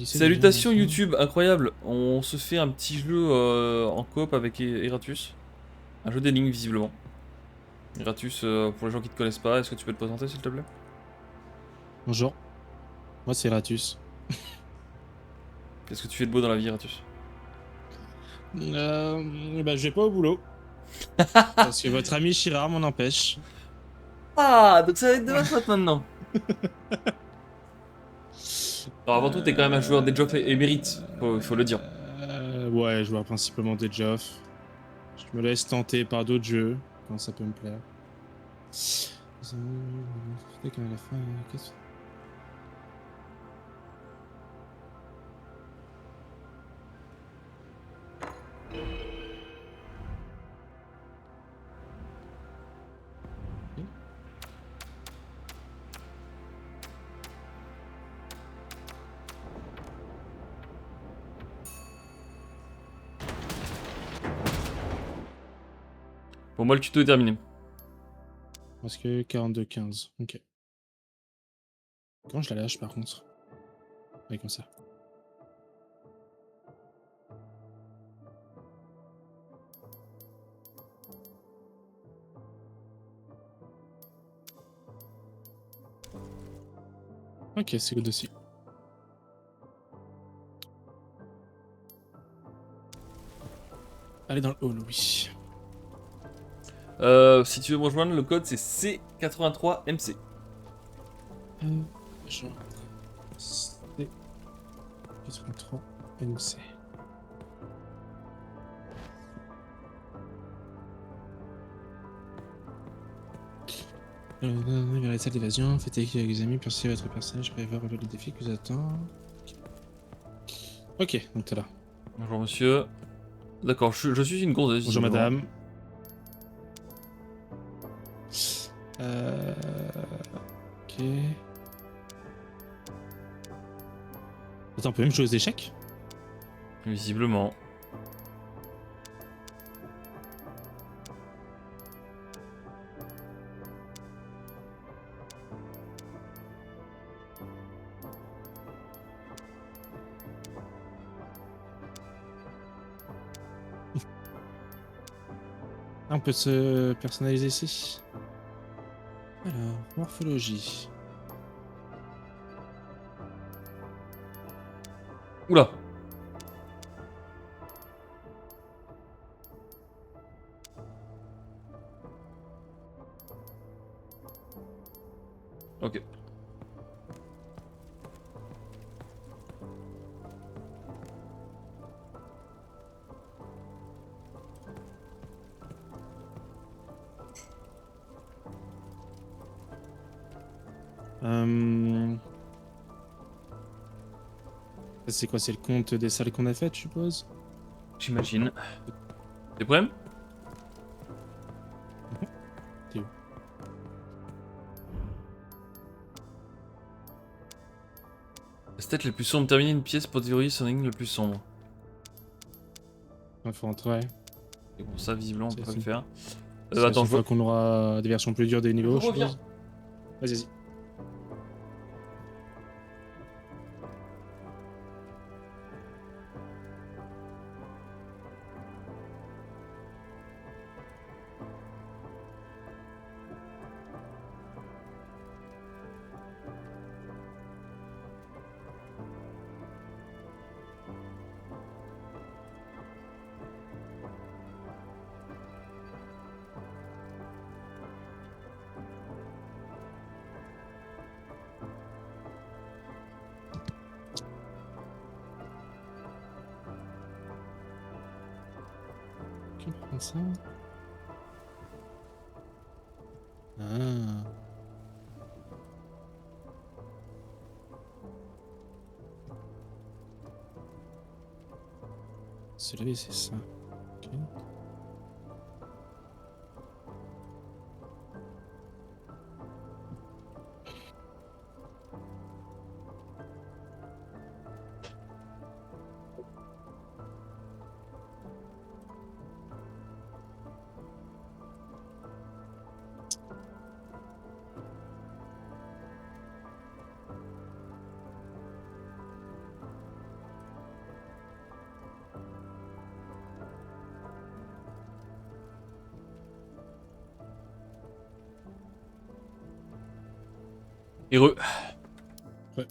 Salutations YouTube, incroyable. On se fait un petit jeu en coop avec Eratus. Un jeu d'énigmes visiblement. Eratus, pour les gens qui te connaissent pas, est-ce que tu peux te présenter s'il te plaît? Bonjour, moi c'est Ratus. Qu'est-ce que tu fais de beau dans la vie, Eratus? Bah, je vais pas au boulot parce que votre ami Chirard m'en empêche. Ah, donc ça va être de ma faute maintenant. Alors avant tout, t'es quand même un joueur des Joff émérite, faut le dire. Ouais, je vois principalement des Joff. Je me laisse tenter par d'autres jeux quand ça peut me plaire. Dès qu'à la fin, Bon, moi le tuto est terminé. parce que 42-15. Ok. Quand je la lâche par contre? Ouais, comme ça. Ok, c'est good aussi. Allez dans le hall, oui. Si tu veux me rejoindre, le code c'est C83MC. Je... C'est 83 MC. Vers la salle d'évasion, faites avec les amis, percez votre personnage, prévoir le défi qui vous attend. Ok, donc t'es là. Bonjour monsieur. D'accord, je suis une gonzesse Bonjour visiblement. madame. Euh... Ok. Attends, on peut même jouer aux échecs? Visiblement. Ah, on peut se personnaliser ici. Alors, morphologie. Oula. Ok. Euh... C'est quoi? C'est le compte des salles qu'on a faites, je suppose? J'imagine. Des problèmes? T'es où? La stat la plus sombre, terminer une pièce pour théoriser son énigme le plus sombre. Il faut rentrer. Et bon, ça, visiblement, on peut pas le C'est faire. la Attends, seule je vois. fois qu'on aura des versions plus dures des Je niveaux, je reviens. suppose. Vas-y, vas-y. Ok, on peut prendre ça. Ah. Se lever, c'est ça. Ok. Heureux. Ouais.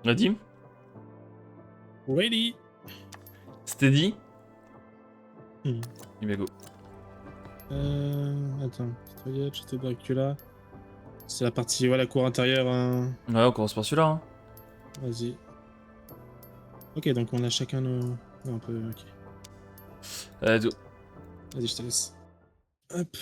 Nadim, Ready. c'était dit. Hmm. Il va go. Attends, Citoyette, Château Dracula. C'est la partie, ouais, la cour intérieure. Hein. Ouais, on commence par celui-là. Hein. Vas-y. Ok, donc on a chacun nos. Ouais, on peut. Ok. Let's go. Vas-y, je te laisse. Hop.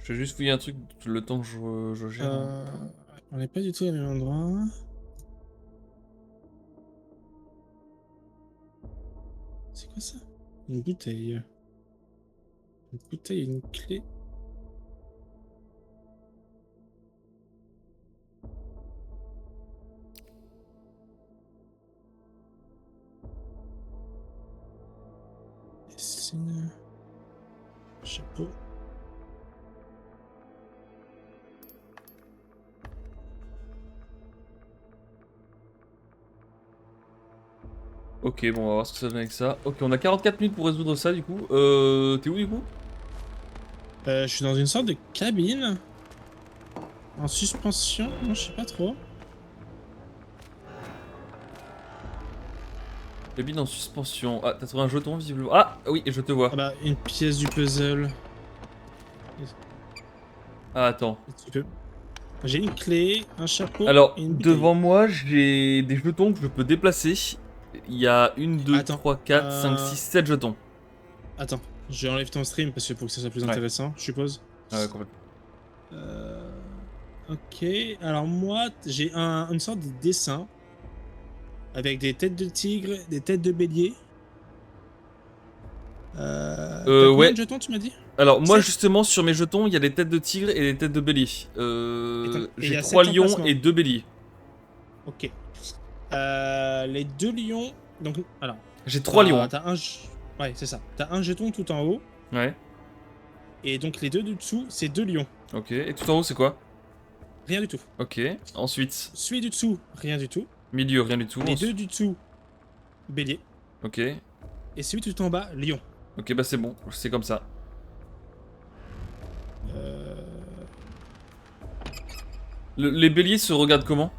Je vais juste fouiller un truc le temps que je gère. On n'est pas du tout au même endroit. C'est quoi ça? Une bouteille. Une bouteille et une clé. Dessine. Chapeau. Ok, bon, on va voir ce que ça donne avec ça. Ok, on a 44 minutes pour résoudre ça du coup. T'es où du coup? Je suis dans une sorte de cabine. En suspension. Non, je sais pas trop. Cabine en suspension. Ah, t'as trouvé un jeton visiblement. Ah, oui, je te vois. Ah bah, une pièce du puzzle. Ah, attends. Tu peux. J'ai une clé, un chapeau Alors, et une bouteille. devant moi, j'ai des jetons que je peux déplacer. Il y a 1, 2, Attends. 3, 4, 5, 6, 7 jetons. Attends. Je enlève ton stream parce que pour que ça soit plus Ouais. intéressant, je suppose. Ouais, complètement. Ok. Alors moi, j'ai une sorte de dessin avec des têtes de tigre, des têtes de bélier. T'as combien de Ouais. jetons, tu m'as dit? Alors, moi, 7. justement, sur mes jetons, il y a des têtes de tigre et des têtes de bélier. Et il y J'ai a 3 7 lions emplacements. et 2 béliers. Ok. Les 2 lions. Donc, alors. J'ai 3 lions. Hein. T'as un. Ouais, c'est ça. T'as un jeton tout en haut. Ouais. Et donc, les deux du dessous, c'est 2 lions. Ok. Et tout en haut, c'est quoi? Rien du tout. Ok. Ensuite, Celui du dessous, rien du tout. milieu, rien du tout. Les deux du dessous, bélier. Ok. Et celui tout en bas, lion. Ok, bah c'est bon. C'est comme ça. Euh... Les béliers se regardent comment?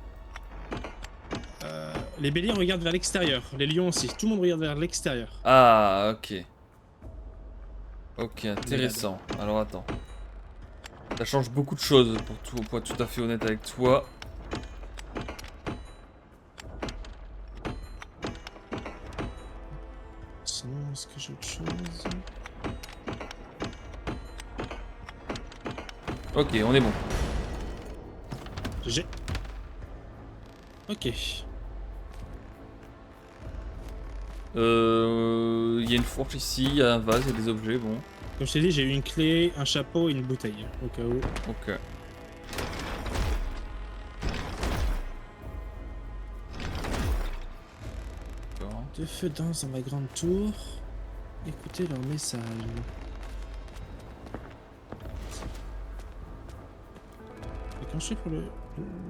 Les béliers regardent vers l'extérieur. Les lions aussi. Tout le monde regarde vers l'extérieur. Ah, ok. Ok, intéressant. Alors attends. Ça change beaucoup de choses pour être tout à fait honnête avec toi. Sinon, est-ce que j'ai autre chose? Ok, on est bon. J'ai. Ok. Il y a une fourche ici, il y a un vase, il y a des objets, bon. Comme je t'ai dit, j'ai eu une clé, un chapeau et une bouteille. Au cas où. Ok. D'accord. Deux feux dansent dans ma grande tour. Écoutez leur message. Et quand je fais pour le.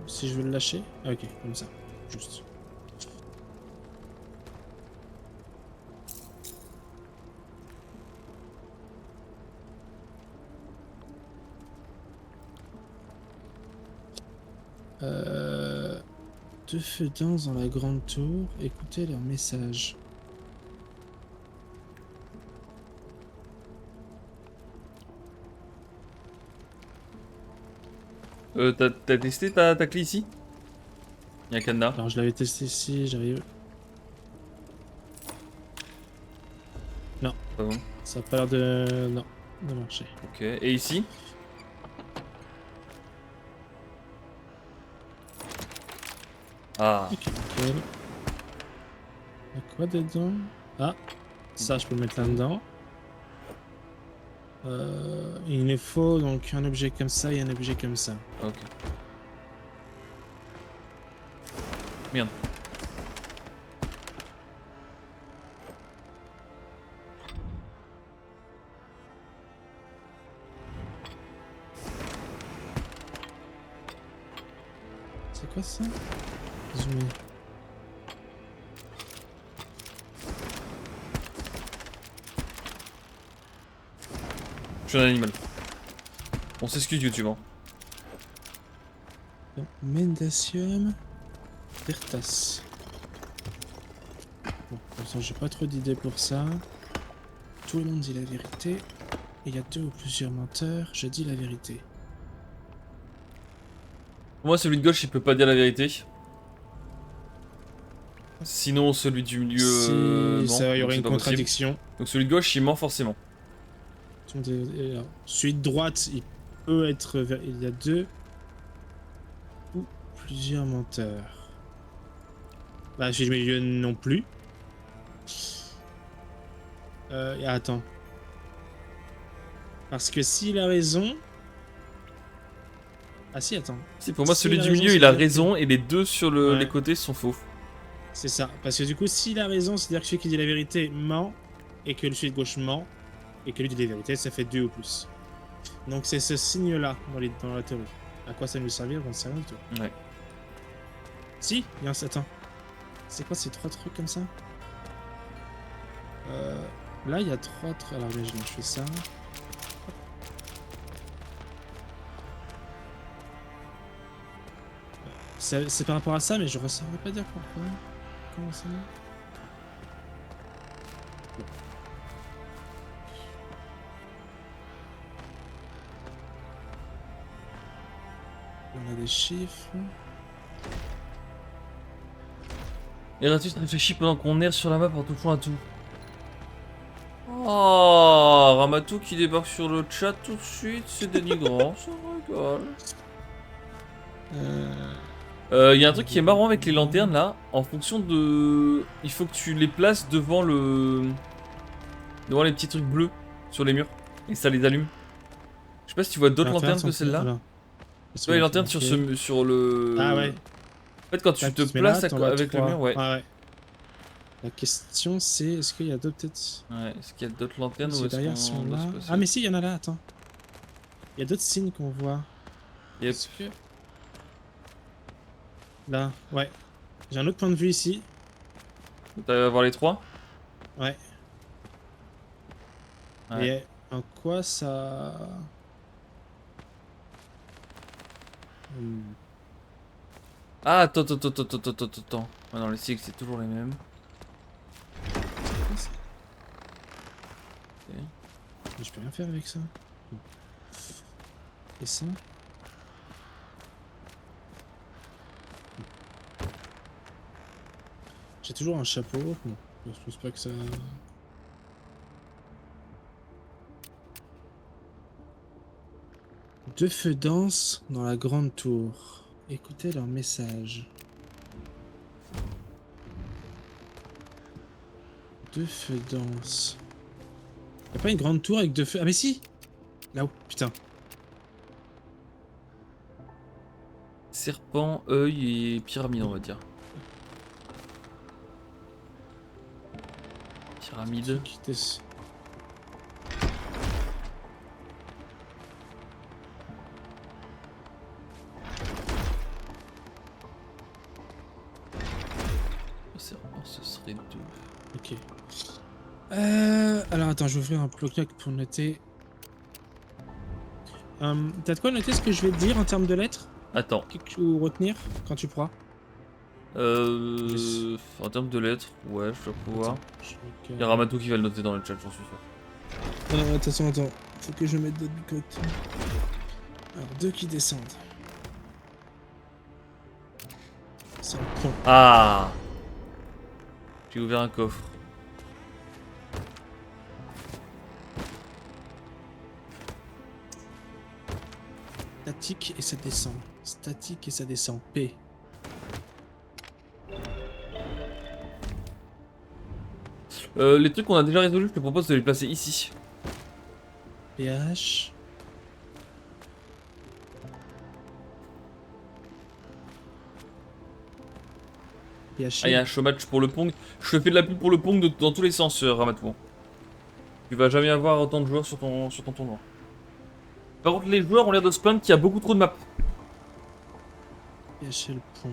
Si je veux le lâcher. Ah, ok, comme ça. Juste. Deux feux dansent dans la grande tour. Écoutez leur message. T'as testé ta clé ici? Il y a un cadenas. Alors je l'avais testé ici, j'arrive. Non. Pas bon. Ça a pas l'air de. Non, de marcher. Ok. Et ici? Ah. Ok, nickel. Y'a quoi dedans? Ah, Ça, je peux le mettre là-dedans. Il nous faut donc un objet comme ça et un objet comme ça. Ok. Merde. C'est quoi ça? Zoomer. Je suis un animal. On s'excuse YouTube, hein. Donc, Mendacium Vertas. Bon, pour l'instant, j'ai pas trop d'idées pour ça. Tout le monde dit la vérité. Et il y a 2 ou plusieurs menteurs. Je dis la vérité. Pour moi, celui de gauche, il peut pas dire la vérité. Sinon, celui du milieu. Si Non, ça, il y donc aurait c'est une pas possible. contradiction. Donc celui de gauche, il ment forcément. Tout le monde est là. Celui de droite, il peut être. Il y a 2 ou plusieurs menteurs. Bah, celui du milieu non plus. Attends. Parce que s'il a raison. Ah si, attends. Si, pour moi, S'il celui a du raison, milieu, ça il veut a dire raison et les deux sur Ouais. les côtés sont faux. C'est ça. Parce que du coup, s'il a raison, c'est-à-dire que celui qui dit la vérité ment, et que celui de gauche ment, et que lui dit la vérité, ça fait 2 ou plus. Donc c'est ce signe-là dans la théorie. À quoi ça nous servir, on ne sait rien du tout. Ouais. Si, il y a un... Attends. C'est quoi ces 3 trucs comme ça? Là, il y a 3 trucs... Alors, je fais ça. C'est par rapport à ça, mais je ne saurais pas dire pourquoi. Comment ça? On a des chiffres. Eratus réfléchit pendant qu'on erre sur la map en touchant à tout. Oh, Ramatou qui débarque sur le chat tout de suite, c'est dénigrant, ça rigole. Il y a un truc qui est marrant avec les lanternes là, en fonction de... Il faut que tu les places devant devant les petits trucs bleus sur les murs, et ça les allume. Je sais pas si tu vois d'autres lanternes que celle-là. Tu vois les lanternes sur le... Ah ouais. En fait quand tu te places avec le mur, ouais. Ouais. La question c'est, est-ce qu'il y a d'autres peut-être... Ouais, est-ce qu'il y a d'autres lanternes ou Ces est-ce derrière sont qu'on doit là. se passer? Ah mais si, il y en a là, attends. Il y a d'autres signes qu'on voit. Yep. Est-ce que... Là, ouais. J'ai un autre point de vue ici. T'arrives à voir les 3? Ouais. Ouais. Et en quoi ça... Ah, attends. Ah non, les cycles c'est toujours les mêmes. Ok. Mais je peux rien faire avec ça. Et ça? J'ai toujours un chapeau. Bon, je pense pas que ça... Deux feux dansent dans la grande tour. Écoutez leur message. Deux feux dansent. Y'a pas une grande tour avec 2 feux? Ah mais si! Là-haut, putain. Serpent, œil et pyramide, on va dire. Pyramide. Serpent, ce serait 2. Ok. Alors attends, je vais ouvrir un bloc-notes pour noter. T'as de quoi noter ce que je vais te dire en termes de lettres? Attends. Ou retenir quand tu pourras? En termes de lettres, ouais, je dois pouvoir. Il y a Ramatou qui va le noter dans le chat, j'en suis sûr. Attention, attends. Faut que je mette d'autres côtés. Alors, 2 qui descendent. C'est un pont. Ah! J'ai ouvert un coffre. Statique et ça descend. Statique et ça descend. P. Les trucs qu'on a déjà résolus, je te propose de les placer ici. PH. Ah, il y a un showmatch pour le Pong. Je te fais de la pub pour le Pong dans tous les sens, Ramatou. Tu vas jamais avoir autant de joueurs sur ton tournoi. Par contre, les joueurs ont l'air de se plaindre qu'il y a beaucoup trop de maps. PHL point.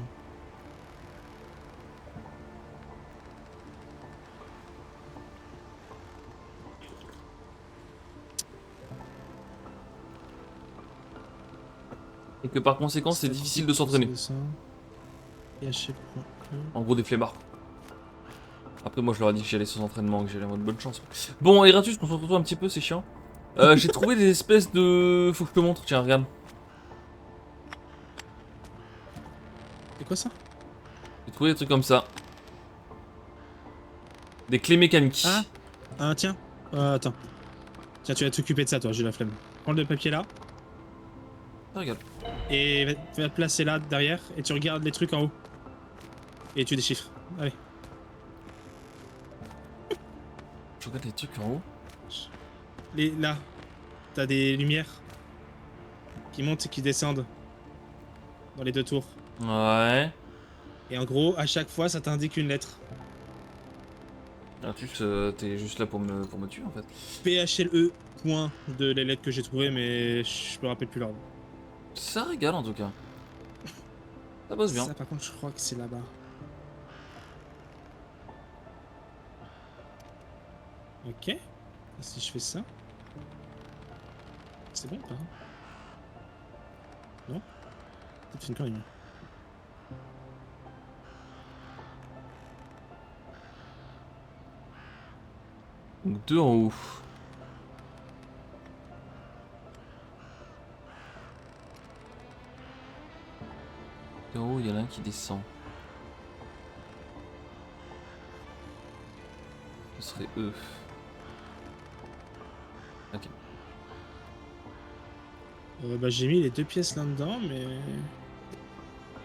Et que par conséquent, c'est difficile de s'entraîner. PHL point. En gros, des flemmards. Après, moi, je leur ai dit que j'allais sans entraînement, que j'allais en mode bonne chance. Bon, Eratus, concentre-toi un petit peu, c'est chiant. J'ai trouvé des espèces de... Faut que je te montre, tiens, regarde. C'est quoi ça? J'ai trouvé des trucs comme ça. Des clés mécaniques. Ah, tiens. Attends. Tiens, tu vas t'occuper de ça, toi, j'ai la flemme. Prends le papier là. Ah, regarde. Et va te placer là, derrière. Et tu regardes les trucs en haut. Et tu déchiffres. Allez. Je regarde les trucs en haut. Là. T'as des lumières. Qui montent et qui descendent. Dans les deux tours. Ouais. Et en gros, à chaque fois, ça t'indique une lettre. Eratus, t'es juste là pour me tuer, en fait. PHLE, point de les lettres que j'ai trouvées, mais je me rappelle plus l'ordre. Ça régale, en tout cas. Ça bosse bien. Ça, par contre, je crois que c'est là-bas. Ok. Et si je fais ça, c'est bon ou pas? Non? C'est une connerie. Donc 2 en haut. En haut, il y en a un qui descend. Ce serait eux. Ok. Bah, j'ai mis les deux pièces là-dedans, mais...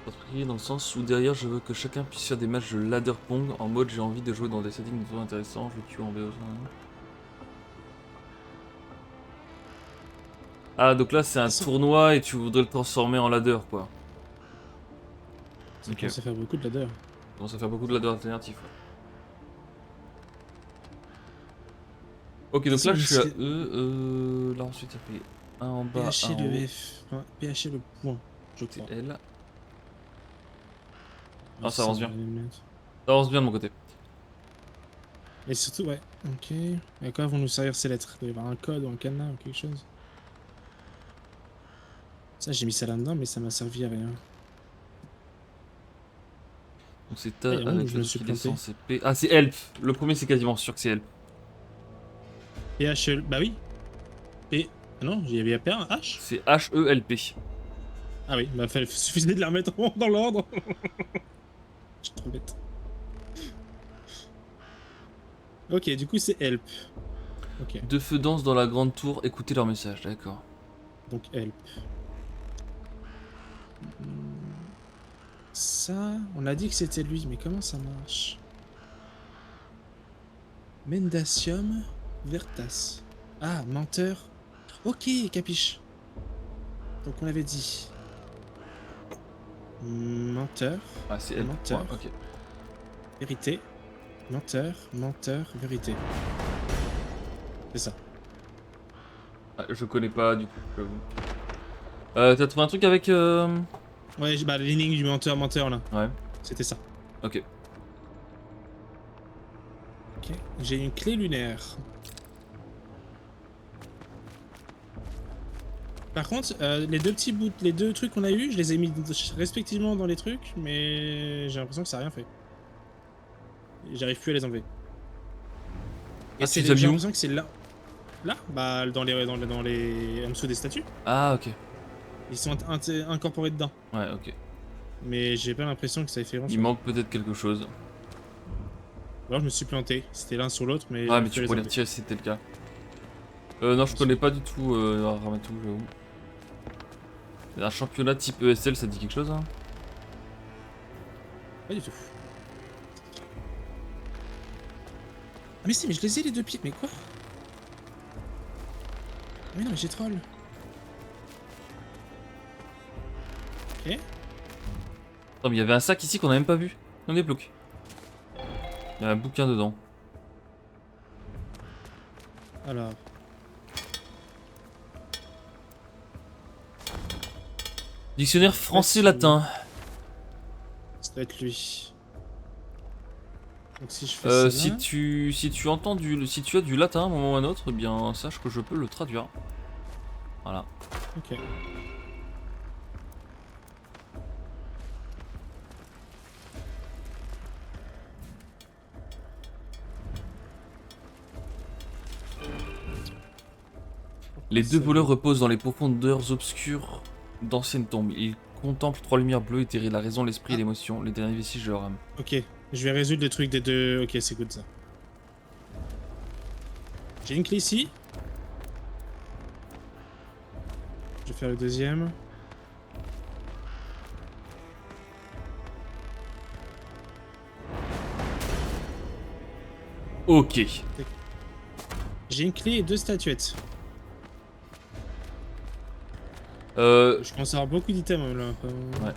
Particulier dans le sens où derrière je veux que chacun puisse faire des matchs de ladder pong en mode j'ai envie de jouer dans des settings trop intéressants, je tue en VO. Ah donc là c'est un tournoi et tu voudrais le transformer en ladder quoi. Ça Ok. commence à faire beaucoup de ladder. Donc ça fait beaucoup de ladder alternatifs. Ouais. Ok donc là je suis à E, là ensuite ça fait un en bas, PH un en le haut. F. Enfin, PH le point, je crois. C'est L. Ah, Ah ça avance bien. va les mettre. Ça avance bien de mon côté. Et surtout, ouais. Ok. À quoi vont nous servir ces lettres? Il doit y avoir un code ou un cadenas ou quelque chose. Ça, j'ai mis ça là-dedans, mais ça m'a servi à rien. Donc c'est Ah, A y a un moment où avec je le me truc suis qui planté. descend, c'est P. Ah c'est help. Le premier c'est quasiment sûr que c'est help. PH, bah oui. P. Ah non, il y avait pas un H? C'est H-E-L-P. Ah oui, bah suffisait de la remettre dans l'ordre. Je suis trop bête. Ok, du coup c'est help. Ok, Deux feux dansent dans la grande tour, écoutez leur message, d'accord. donc help. Ça, on a dit que c'était lui, mais comment ça marche? Mendacium Vertas. Ah, menteur. Ok, capiche. Donc on avait dit. Menteur, Ah c'est help. Menteur. Ouais, ok. vérité. Menteur, menteur, vérité. C'est ça. Ah, je connais pas du coup, j'avoue. T'as trouvé un truc avec Ouais, bah l'énigme du menteur, menteur là. Ouais, C'était ça. ok. Ok. J'ai une clé lunaire. Par contre, les deux petits bouts, les deux trucs qu'on a eu, je les ai mis respectivement dans les trucs, mais j'ai l'impression que ça a rien fait. J'arrive plus à les enlever. Et Ah, c'est tu les as mis j'ai où? l'impression que c'est là. Là, bah dans les en dessous des statues. Ah ok. Ils sont incorporés dedans. Ouais, ok. Mais j'ai pas l'impression que ça ait fait grand Il chose. manque peut-être quelque chose. Alors je me suis planté. C'était l'un sur l'autre, mais. Ouais, j'arrive mais plus tu à les pourrais les enlever. retirer si c'était le cas. Non, je connais pas du tout Ramatou, j'avoue. Un championnat type ESL, ça dit quelque chose hein? Pas du tout. mais si, mais je les ai les deux pieds. Mais quoi? Mais non, mais j'ai troll. Ok. Attends, mais il y avait un sac ici qu'on a même pas vu. On débloque. Il y a un bouquin dedans. Alors. Dictionnaire français-latin. Ça doit être lui. Donc si je fais ça Si là... tu entends si tu as du latin à un moment ou à un autre, eh bien sache que je peux le traduire. Voilà. Ok. Les deux voleurs reposent dans les profondeurs obscures d'anciennes tombes. Ils contemplent trois lumières bleues éthérées, la raison, l'esprit et l'émotion, les derniers vestiges de leur âme. Ok. Je vais résoudre les trucs des deux... Ok, c'est good ça. J'ai une clé ici. Je vais faire le deuxième. Ok. J'ai une clé et deux statuettes. Je commence à avoir beaucoup d'items là. Ouais.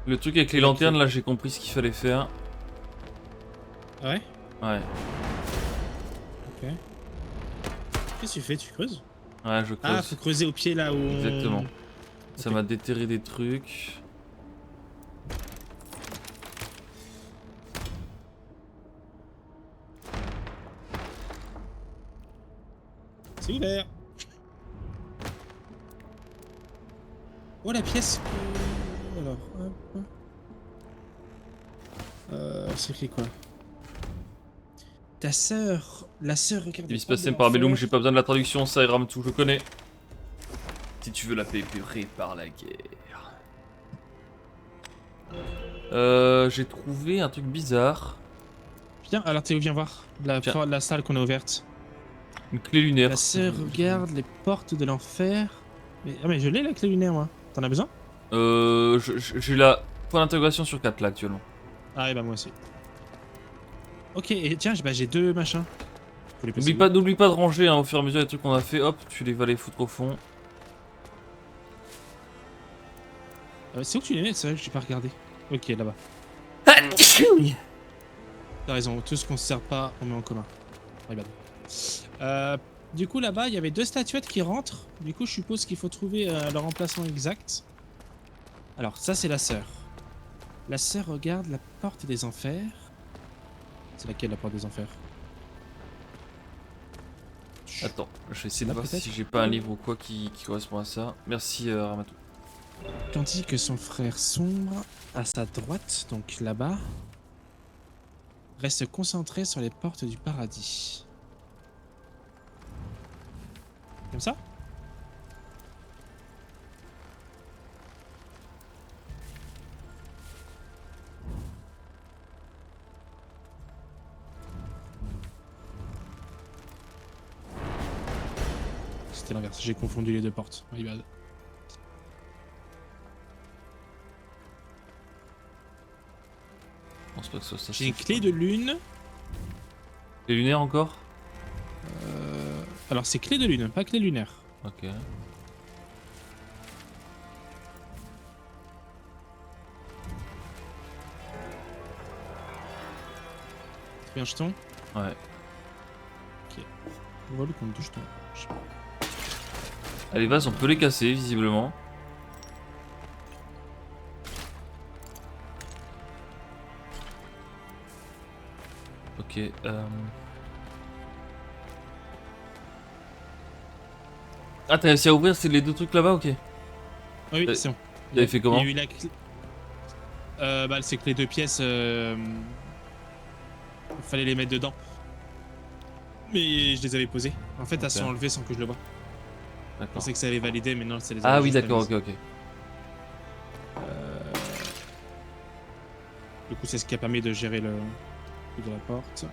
Le truc avec les lanternes, là, j'ai compris ce qu'il fallait faire. Ah ouais? Ouais. Ok. Qu'est-ce que tu fais? Tu creuses? Ouais, je creuse. Ah, faut creuser au pied là où... Exactement. Ça Ok. m'a déterré des trucs. C'est ouvert. Oh la pièce. Alors, hop. C'est écrit quoi? Ta sœur, la sœur regarde. Il se passait par Bellum, j'ai pas besoin de la traduction, ça ira tout, je connais. Si tu veux la paix, prépare la guerre. J'ai trouvé un truc bizarre. Viens, alors Théo, viens voir la salle qu'on a ouverte. Une clé lunaire. La sœur regarde les portes de l'enfer. Mais, ah mais je l'ai la clé lunaire moi. T'en as besoin? J'ai la point d'intégration sur 4 là actuellement. Ah et bah moi aussi. Ok, et tiens, j'ai deux machins. N'oublie pas de ranger hein, au fur et à mesure les trucs qu'on a fait, hop, tu les vas les foutre au fond. C'est où que tu les mets? C'est vrai que j'ai pas regardé. Ok, là-bas. T'as raison, tout ce qu'on se sert pas, on met en commun. Regarde. Du coup, là-bas, il y avait deux statuettes qui rentrent. Du coup, je suppose qu'il faut trouver leur emplacement exact. Alors, ça, c'est la sœur. La sœur regarde la porte des enfers. C'est laquelle, la porte des enfers? Attends, je vais essayer de Là, voir peut-être si j'ai pas un livre ou quoi qui correspond à ça. Merci Ramatou. Tandis que son frère sombre, à sa droite, donc là-bas, reste concentré sur les portes du paradis. Comme ça? C'était l'inverse, j'ai confondu les deux portes. My bad. Je pense pas que ce soit ça. J'ai une clé de lune. Les lunaires encore? Alors c'est clé de lune, pas clé lunaire. Ok. C'est bien un jeton? Ouais. Ok. On voit le compte de jetons. Ah, les vases on peut les casser visiblement. Ok. Ah t'as réussi à ouvrir c'est les deux trucs là-bas, ok. Ah oui, c'est bon. Tu avais fait comment? Il y a eu la clé. Bah c'est que les deux pièces. Fallait les mettre dedans. Mais je les avais posées. En fait, elles sont enlevées sans que je le vois. Je D'accord. pensais que ça avait validé, mais non, ça les a. Ah oui d'accord, ok. Du coup, c'est ce qui a permis de gérer le truc de la porte.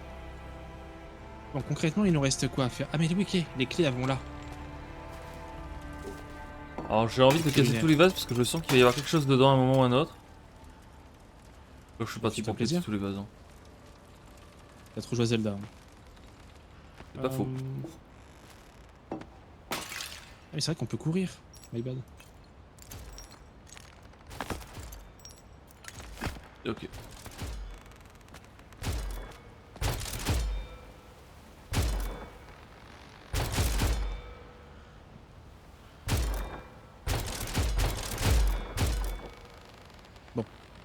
Bon, concrètement, il nous reste quoi à faire? Ah mais oui, ok, les clés elles vont là. Alors j'ai envie de casser tous les vases parce que je sens qu'il va y avoir quelque chose dedans à un moment ou à un autre. Donc je suis parti pour casser tous les vases. Hein. T'as trop joué à Zelda. Hein. C'est pas faux. Ah oui, c'est vrai qu'on peut courir. My bad. Ok.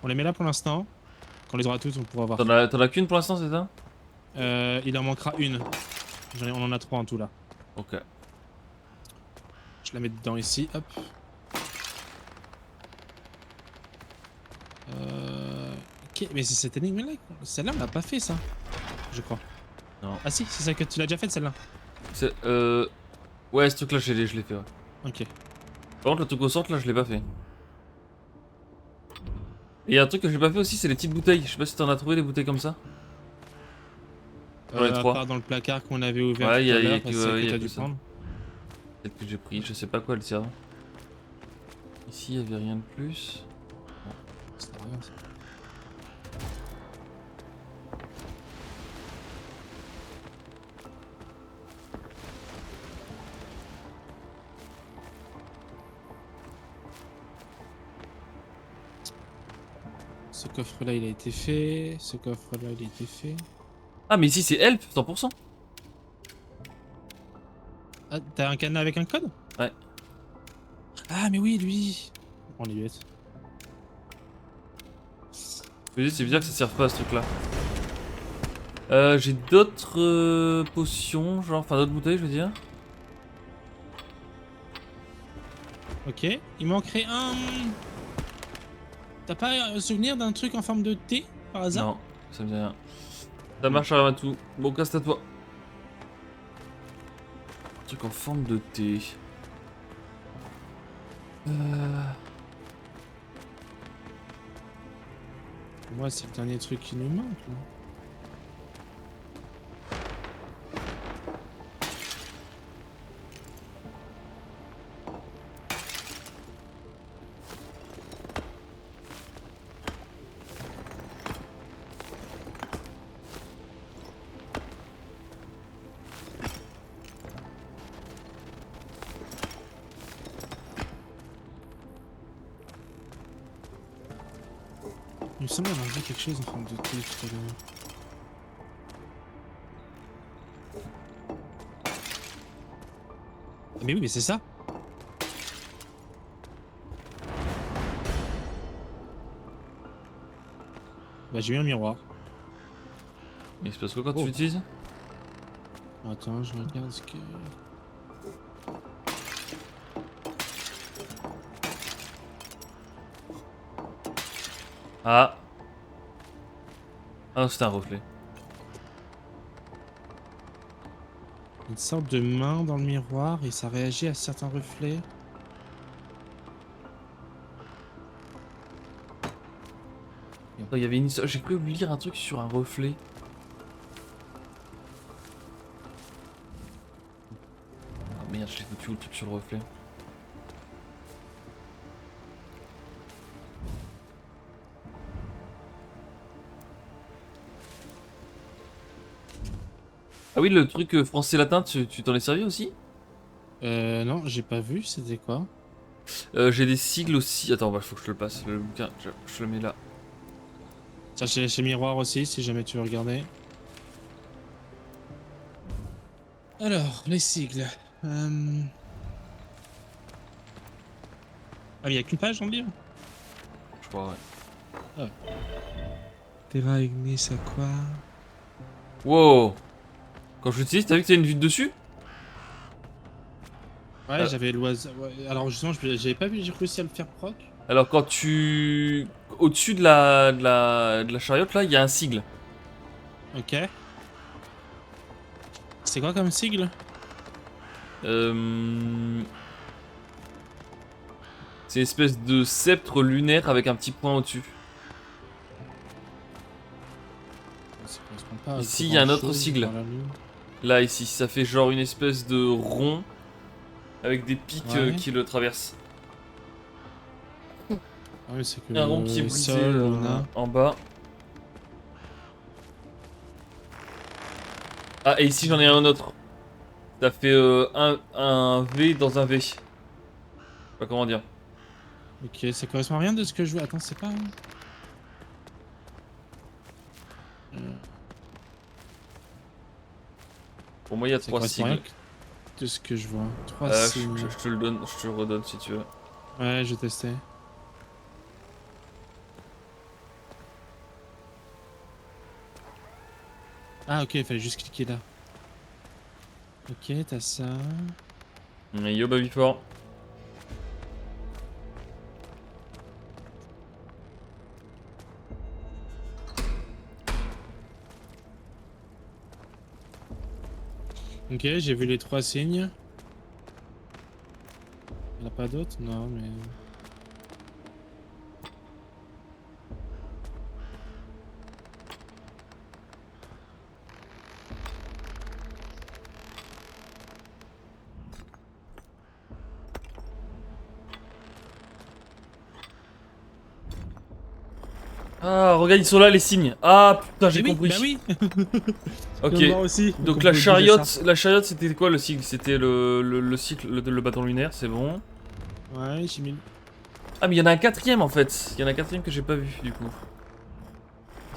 On les met là pour l'instant. Quand on les aura toutes, on pourra voir. T'en as qu'une pour l'instant, c'est ça? Il en manquera une. On en a 3 en tout là. Ok. Je la mets dedans ici, hop. Ok, mais c'est cette énigme là. Celle-là, on l'a pas fait ça. Je crois. Non. Ah si, c'est ça que tu l'as déjà faite celle-là. C'est ouais, ce truc là, je l'ai fait, ouais. Ok. Par contre, le truc au centre là, je l'ai pas fait. Et y a un truc que j'ai pas fait aussi, c'est les petites bouteilles. Je sais pas si t'en as trouvé des bouteilles comme ça. J'en ai À 3. part dans le placard qu'on avait ouvert Ouais, tout y à a l'heure, que c'est celle que y a t'as que dû ça. prendre. Peut-être que j'ai pris, je sais pas quoi elle sert. Ici, y avait rien de plus. C'est pas grave, ça. Ce coffre là il a été fait, ce coffre là il a été fait. Ah, mais ici c'est help, 100%. Ah, t'as un cadenas avec un code? Ouais. Ah mais oui lui. On est bête. Je me dis, c'est bizarre que ça serve pas à ce truc là. J'ai d'autres potions, genre, enfin d'autres bouteilles, je veux dire. Ok, il manquerait un... T'as pas un souvenir d'un truc en forme de T par hasard? Non, ça me dit rien. Ça marche à tout. Bon, casse à toi. Un truc en forme de T. Pour moi c'est le dernier truc qui nous manque là. Il me semble avoir vu quelque chose en forme de T tout à l'heure. Ah, mais oui, mais c'est ça. Bah j'ai eu un miroir. Il se passe quoi quand Oh. tu l'utilises? Attends, je regarde ce que... Ah. Ah non, c'était un reflet. Une sorte de main dans le miroir et ça réagit à certains reflets. Attends, il y avait une... J'ai cru lire un truc sur un reflet. Ah merde, je l'ai foutu où le truc sur le reflet? Ah oui, le truc français-latin, tu t'en es servi aussi? Non, j'ai pas vu, c'était quoi? J'ai des sigles aussi. Attends, bah, faut que je te le passe. Le bouquin, je le mets là. Tiens, chez Miroir aussi, si jamais tu veux regarder. Alors, les sigles. Ah, mais il y a qu'une page dans le livre? Je crois, ouais. Terra Ignis Aqua. Wow! Quand je l'utilise, t'as vu que t'as une vue de dessus? Ouais, j'avais l'oiseau. Ouais, alors justement, j'avais pas vu, j'ai réussi à le faire proc. Alors quand tu... Au-dessus de la chariote, là, il y a un sigle. Ok. C'est quoi comme sigle? C'est une espèce de sceptre lunaire avec un petit point au-dessus. Ça correspond pas à Ici, il y a un autre grand-chose sigle. dans la lune. Là, ici, ça fait genre une espèce de rond avec des pics Ouais. qui le traversent. Ah oui, c'est que Un rond qui est brisé Sol, Luna. en bas. Ah, et ici j'en ai un autre. Ça fait un V dans un V. Je sais pas comment dire. Ok, ça correspond à rien de ce que je vois. Attends, c'est pas. Euh, Pour moi, il y a ça 3 correspond à rien sigles. de ce que je vois. 3 Je, signes. je te le donne, je te le redonne si tu veux. Ouais, je testais. Ah, ok, il fallait juste cliquer là. Ok, t'as ça. Yo, baby fort. Ok, j'ai vu les 3 signes. Il n'y en a pas d'autres? Non, mais. Ah, regarde, ils sont là les signes. Ah putain, j'ai Eh oui, compris. bah oui. Je Ok. viens de voir aussi. Donc qu'on la pouvait bouger ça. chariote, c'était quoi le sigle? C'était le cycle, le bâton lunaire, c'est bon. Ouais, j'ai mis. Ah, mais il y en a un quatrième en fait. Il y en a un quatrième que j'ai pas vu du coup.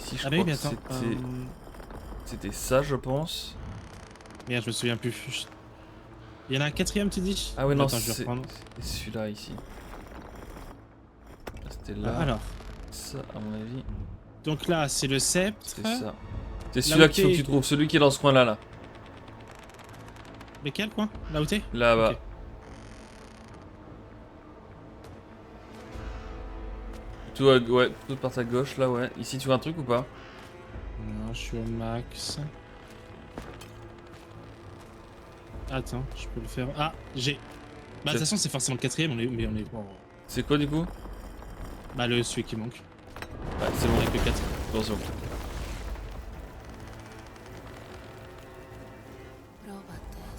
Ici, je Ah bah oui, crois mais que attends. c'était ça, je pense. Merde, je me souviens plus. Il y en a un quatrième, tu dis? Ah ouais, non, Attends, je vais c'est reprendre. celui-là ici. Là, c'était là. Alors. Ça, à mon avis, Donc là, c'est le sceptre. c'était ça. C'est Là celui-là où qu'il faut que t'es. tu trouves, celui qui est dans ce coin-là, là. Lequel, quoi? Là où t'es? Là-bas. Ok. Plutôt, ouais, plutôt par ta gauche, là, ouais. Ici, tu vois un truc ou pas? Non, je suis au max. Attends, je peux le faire. Ah, j'ai. Bah, de toute façon, c'est forcément le quatrième, mais on est. Bon. C'est quoi du coup? Bah, celui qui manque. Ouais, c'est bon, Avec le 4. attention.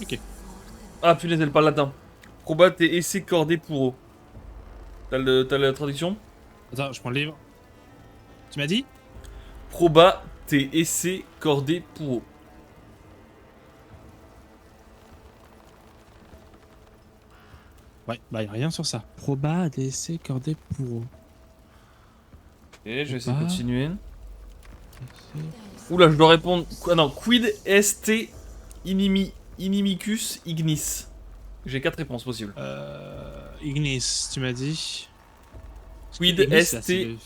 Ok. Ah punaise, elle parle latin. Proba tes essais cordés pour eux. T'as la traduction? Attends, je prends le livre. Tu m'as dit? Proba tes essais cordés pour eux. Ouais, bah, y a rien sur ça. Proba, ADC, cordé, pour. Et je vais essayer de Proba. continuer. Oula, je dois répondre. Quoi, non, quid est inimicus ignis? J'ai 4 réponses possibles. Ignis, tu m'as dit. Quid Ignis, là, est c'est le.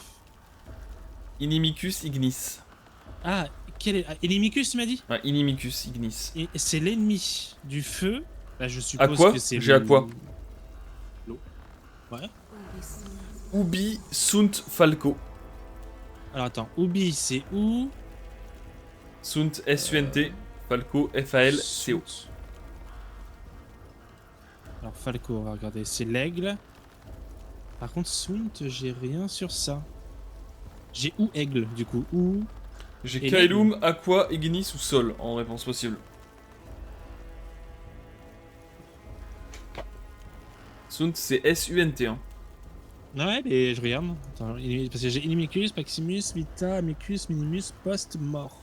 inimicus ignis? Ah, quel est. Ah, Inimicus, tu m'as dit? Ouais, inimicus ignis. Et c'est l'ennemi du feu. Là, je À suppose quoi? que c'est J'ai à quoi? l'eau. Ouais. Ubi sunt falco. Alors attends, Ubi, c'est où? Sunt S-U-N-T. Falco F-A-L-C-O. Alors Falco, on va regarder, c'est l'aigle. Par contre, Sunt, j'ai rien sur ça. J'ai où aigle, du coup? Où? J'ai Et Kaelum, Aqua, Ignis ou Sol en réponse possible. Sunt c'est S-U-N-T. Hein. Ouais, mais je regarde. Attends, parce que j'ai Inimicus, Maximus, Vita, Amicus, Minimus, Post, Mort.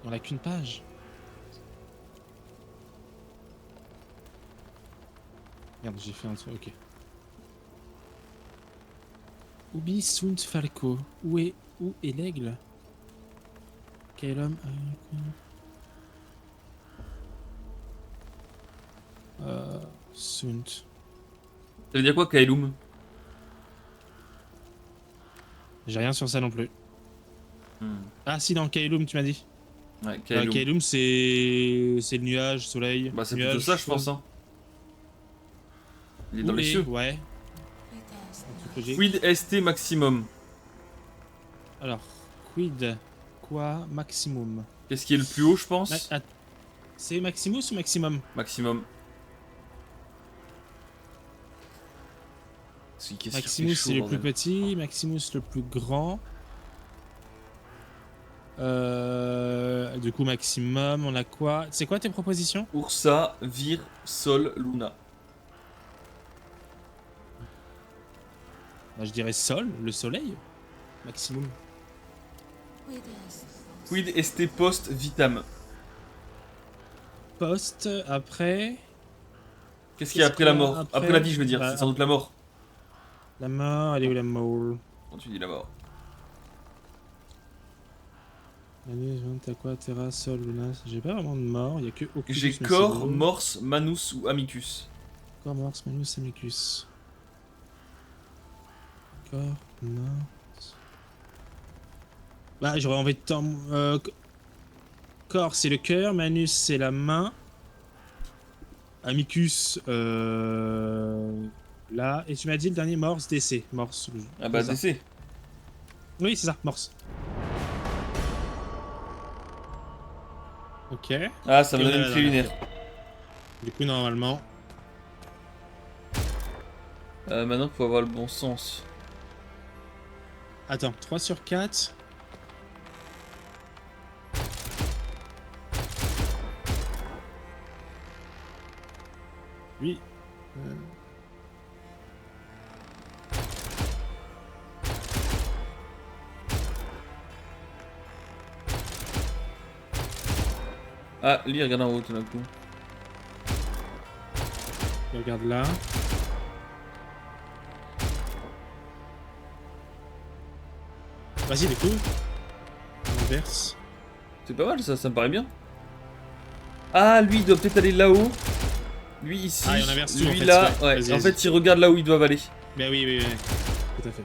On a qu'une page. Merde, j'ai fait un truc, ok. Ubi sunt falco. Où est l'aigle? Quel homme? Sunt. Ça veut dire quoi Kaelum? J'ai rien sur ça non plus. Ah si, dans Kaelum, tu m'as dit. Ouais, Kaelum. Kaelum, c'est le nuage, soleil. Bah c'est nuage, plutôt ça je pense. Hein. Il est dans Où les cieux. Ouais. Quid est maximum? Alors, quid? Quoi? Maximum. Qu'est-ce qui est le plus haut je pense? C'est Maximus ou Maximum? Maximum. Maximus c'est le plus petit, Maximus le plus grand. Du coup maximum, on a quoi? C'est quoi tes propositions? Ursa, Vir, Sol, Luna. Bah, je dirais sol, le soleil. Maximum. Quid est post vitam. Poste, après... Qu'est-ce qu'il y a après la mort? Après la vie, je veux dire, Bah, c'est sans doute la mort. La mort, elle est où la mort? Quand tu dis la mort. T'as quoi? Terra, Sol, Lunas. J'ai pas vraiment de mort, il y a que Oculus. J'ai Cor, Morse, Manus ou Amicus. Cor, Morse, Manus, Amicus. Cor, Morse. Bah, j'aurais envie de Cor, c'est le cœur, Manus, c'est la main. Amicus, là. Et tu m'as dit le dernier, Morse, DC. Morse. Ah bah DC. Oui, c'est ça, Morse. Ok. Ah, ça me donne une clé lunaire. Du coup, normalement... Maintenant, faut avoir le bon sens. Attends, 3 sur 4. Oui. Ah, lui, regarde en haut tout d'un coup. Je regarde là. Vas-y, du coup. On inverse. C'est pas mal ça, ça me paraît bien. Ah, lui, il doit peut-être aller là-haut. Lui ici, Ah, et on inverse tout, lui en fait, là. ouais. Ouais, Vas-y, en vas-y. fait, il regarde là où ils doivent aller. Ben oui, oui, oui. Tout à fait.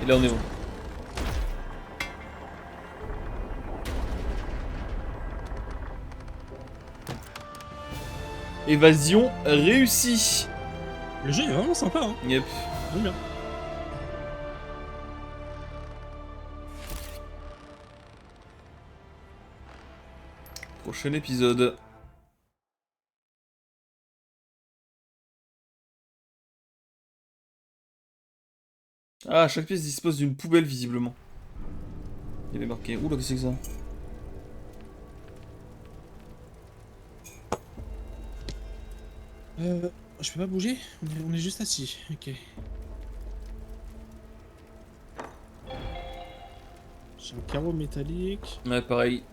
Et là, on est bon. Évasion réussie. Le jeu est vraiment sympa, hein. Yep. J'aime bien. Prochain épisode. Ah, chaque pièce dispose d'une poubelle visiblement. Il y avait marqué. Oula, qu'est-ce que c'est que ça? Je peux pas bouger? On est juste assis. Ok. J'ai un carreau métallique. Ouais, pareil.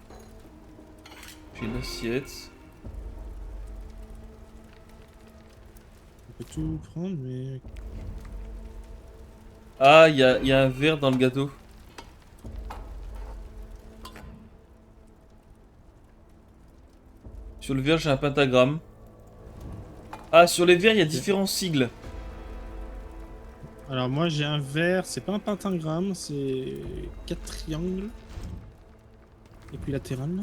J'ai une assiette. On peut tout prendre, mais... Ah, il y a un verre dans le gâteau. Sur le verre, j'ai un pentagramme. Ah, sur les verres, il y a différents sigles. Alors moi j'ai un verre, c'est pas un pentagramme, c'est 4 triangles. Équilatéral.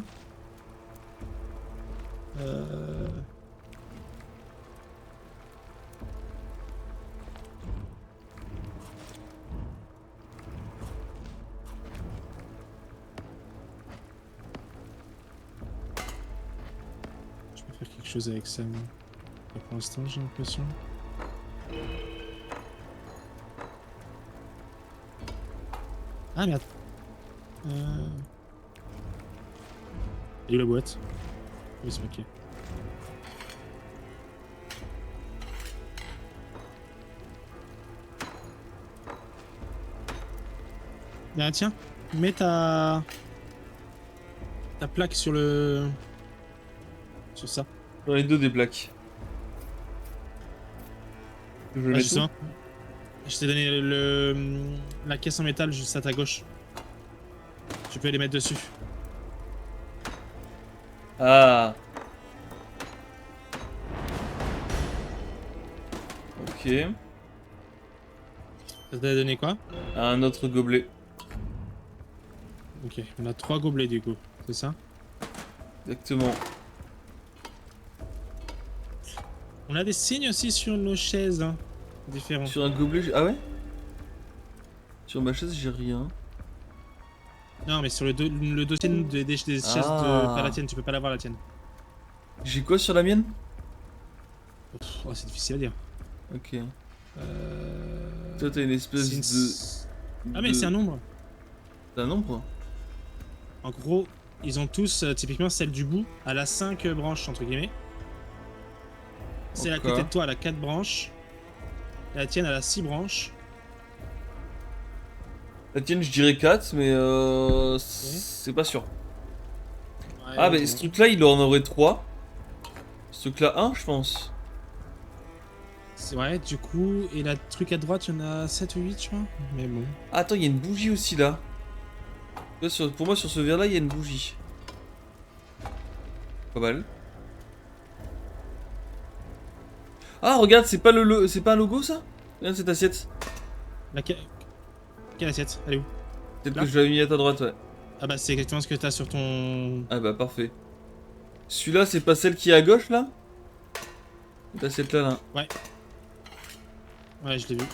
Je peux faire quelque chose avec ça, mais pas pour l'instant j'ai l'impression. Ah merde. Et où la boîte? Oui, c'est ok. Ah, tiens, mets ta plaque sur le... sur ça. J'en ai deux des plaques. Je le Ah, mets justement. Je t'ai donné la caisse en métal juste à ta gauche. Tu peux les mettre dessus. Ah. Ok. Ça t'a donné quoi? Un autre gobelet. Ok, on a 3 gobelets du coup, c'est ça? Exactement. On a des signes aussi sur nos chaises, hein, différents. Sur un gobelet, ah ouais? Sur ma chaise, j'ai rien. Non, mais sur le dossier des chaises Ah. pas la tienne, tu peux pas l'avoir la tienne. J'ai quoi sur la mienne? Oh, c'est difficile à dire. Ok. Toi, t'as une espèce de... Ah, mais c'est un nombre. C'est un nombre? En gros, ils ont tous, typiquement celle du bout, elle a 5 branches entre guillemets. Celle à côté de toi, elle a 4 branches. La tienne, elle a 6 branches. La tienne, je dirais 4, mais c'est pas sûr. Ouais, Ah, mais ce truc-là, il en aurait 3. Ce truc-là, 1, je pense. Ouais, du coup, et la truc à droite, il y en a 7 ou 8, je crois. Mais bon. Ah, attends, il y a une bougie aussi là. Pour moi, sur ce verre-là, il y a une bougie. Pas mal. Ah, regarde, c'est pas c'est pas un logo ça? Regarde cette assiette. La... Quelle assiette? Elle est où? Peut-être Là? que je l'avais mis à ta droite, ouais. Ah bah, c'est exactement ce que t'as sur ton... Ah bah, parfait. Celui-là, c'est pas celle qui est à gauche là? Cette assiette-là, là. Ouais. Ouais, je l'ai vu.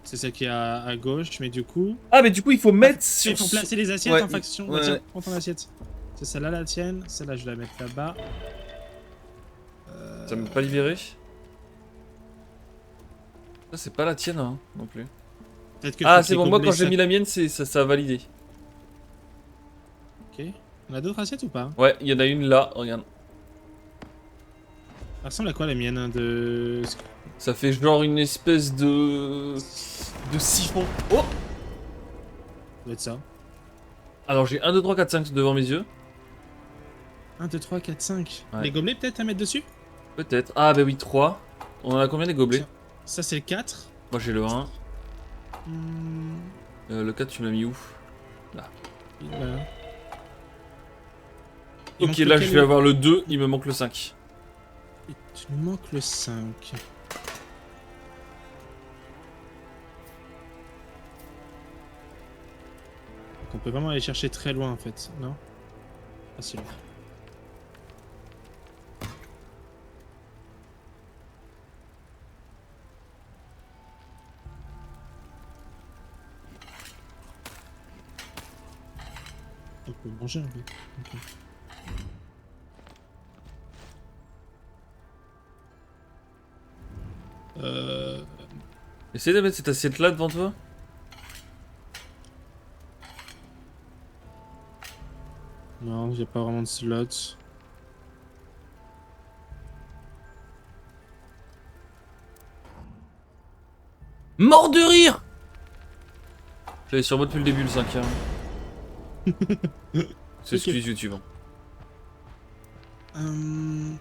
C'est celle qui est à gauche, mais du coup... Ah, mais du coup, il faut mettre sur. Il faut placer les assiettes Ouais, en faction. ouais, Bah tiens, ouais. prends ton assiette. C'est celle-là la tienne. Celle-là, je vais la mettre là-bas. Ça m'a pas libéré. Ça, c'est pas la tienne, hein, non plus. Peut-être que Ah, faut c'est que bon, les moi quand gobelets j'ai mis la mienne, ça a validé. Ok. On a d'autres assiettes ou pas? Ouais, il y en a une là, regarde. Ça ressemble à quoi la mienne hein, de... Ça fait genre une espèce de. Siphon. Oh! Ça doit être ça. Alors j'ai 1, 2, 3, 4, 5 devant mes yeux. 1, 2, 3, 4, 5. Ouais. Les gobelets peut-être à mettre dessus? Peut-être. Ah, bah oui, 3. On en a combien des gobelets? Tiens. Ça c'est le 4. Moi j'ai le 1. Hmm, Le 4, tu m'as mis où? Là. voilà. Ok, là je vais avoir le 2, il me manque le 5. Il te manque le 5. Donc on peut vraiment aller chercher très loin en fait, non? Ah si. On peut manger un peu. Ok. Euh... Essaye de mettre cette assiette là devant toi. Non, j'ai pas vraiment de slots. Mort de rire! J'avais sur moi depuis le début le 5. C'est Ok. excuse YouTube. Hein.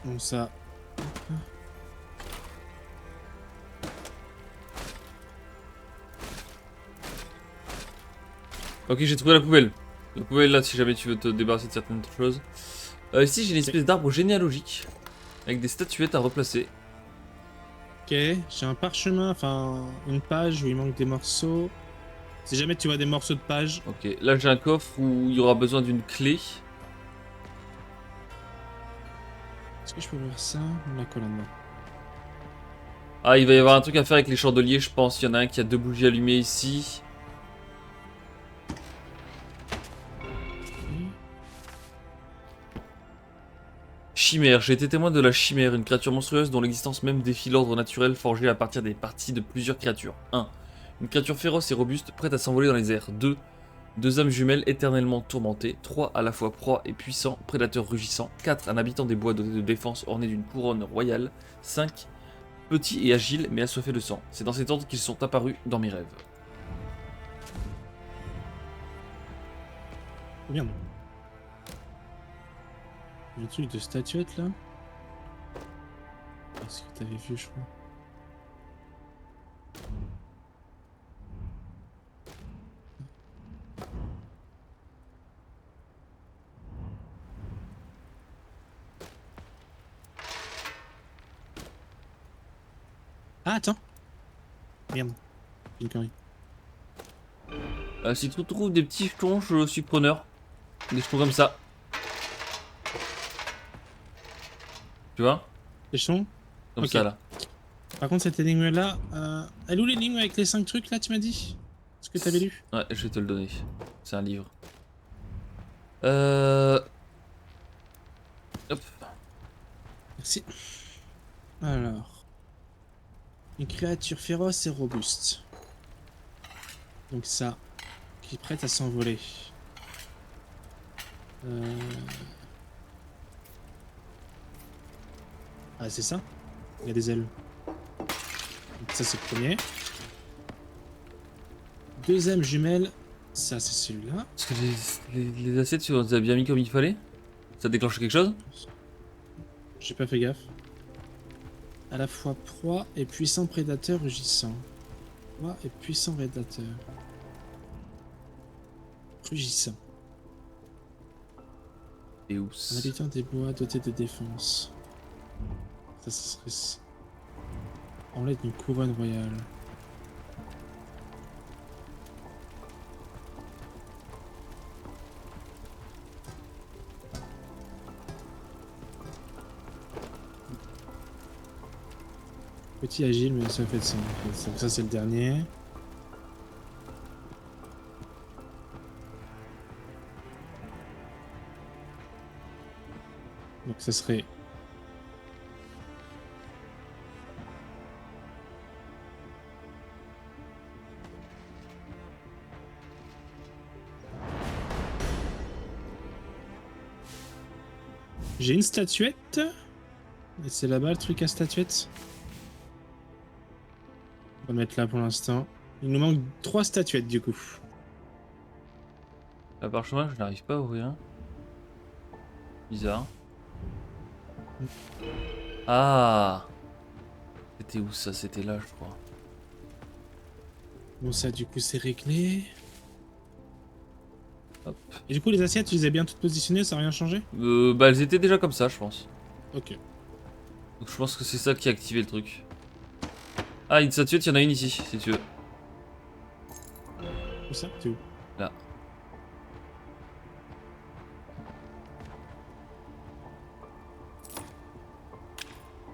Bon ça. Ok, j'ai trouvé la poubelle. La poubelle là, si jamais tu veux te débarrasser de certaines choses. Ici, j'ai une espèce d'arbre généalogique. Avec des statuettes à replacer. Ok, j'ai un parchemin, enfin une page où il manque des morceaux. Si jamais tu vois des morceaux de page, Ok, là j'ai un coffre où il y aura besoin d'une clé. est-ce que je peux ouvrir ça? On a quoi là-dedans? Ah, il va y avoir un truc à faire avec les chandeliers, je pense. Il y en a un qui a 2 bougies allumées ici. Chimère, j'ai été témoin de la chimère, une créature monstrueuse dont l'existence même défie l'ordre naturel forgé à partir des parties de plusieurs créatures. 1. Une créature féroce et robuste, prête à s'envoler dans les airs. 2. Deux âmes jumelles éternellement tourmentées. 3. À la fois proie et puissant, prédateur rugissant. 4. Un habitant des bois doté de défense orné d'une couronne royale. 5. Petit et agile mais assoiffé de sang. C'est dans cet ordre qu'ils sont apparus dans mes rêves. Merde. Il y a un truc de statuette là. Ah, ce que t'avais vu, je crois. Ah, attends. Merde. Une connerie. Si tu trouves des petits jetons, je suis preneur. Des jetons comme ça. Tu vois? Les sons. Comme Ok. ça là. Par contre, cette énigme là. Elle est où l'énigme avec les 5 trucs là, tu m'as dit? Ce que t'avais lu? Ouais, je vais te le donner. C'est un livre. Hop. Merci. Alors. Une créature féroce et robuste. Donc ça. Qui est prête à s'envoler. Ah, c'est ça? Il y a des ailes. Donc ça, c'est le premier. Deuxième jumelle, ça c'est celui-là. Parce que les assiettes, tu les as bien mis comme il fallait? Ça déclenche quelque chose? J'ai pas fait gaffe. À la fois proie et puissant prédateur rugissant. Proie et puissant prédateur. Rugissant. Et où? Un habitant des bois doté de défense. Ça serait... Enlève une couronne royale. Petit agile, mais ça fait de ça. Donc ça c'est le dernier. Donc ça serait... J'ai une statuette. Et c'est là-bas le truc à statuette. On va mettre là pour l'instant. Il nous manque 3 statuettes du coup. Le parchemin, je n'arrive pas à ouvrir. Bizarre. Ah! C'était où ça? C'était là, je crois. Bon ça du coup c'est réglé. Hop. Et du coup les assiettes tu les as bien toutes positionnées, ça n'a rien changé? Bah, elles étaient déjà comme ça, je pense. Ok. Donc je pense que c'est ça qui a activé le truc. Ah, une statuette, il y en a une ici, si tu veux. Où ça? T'es où? Là.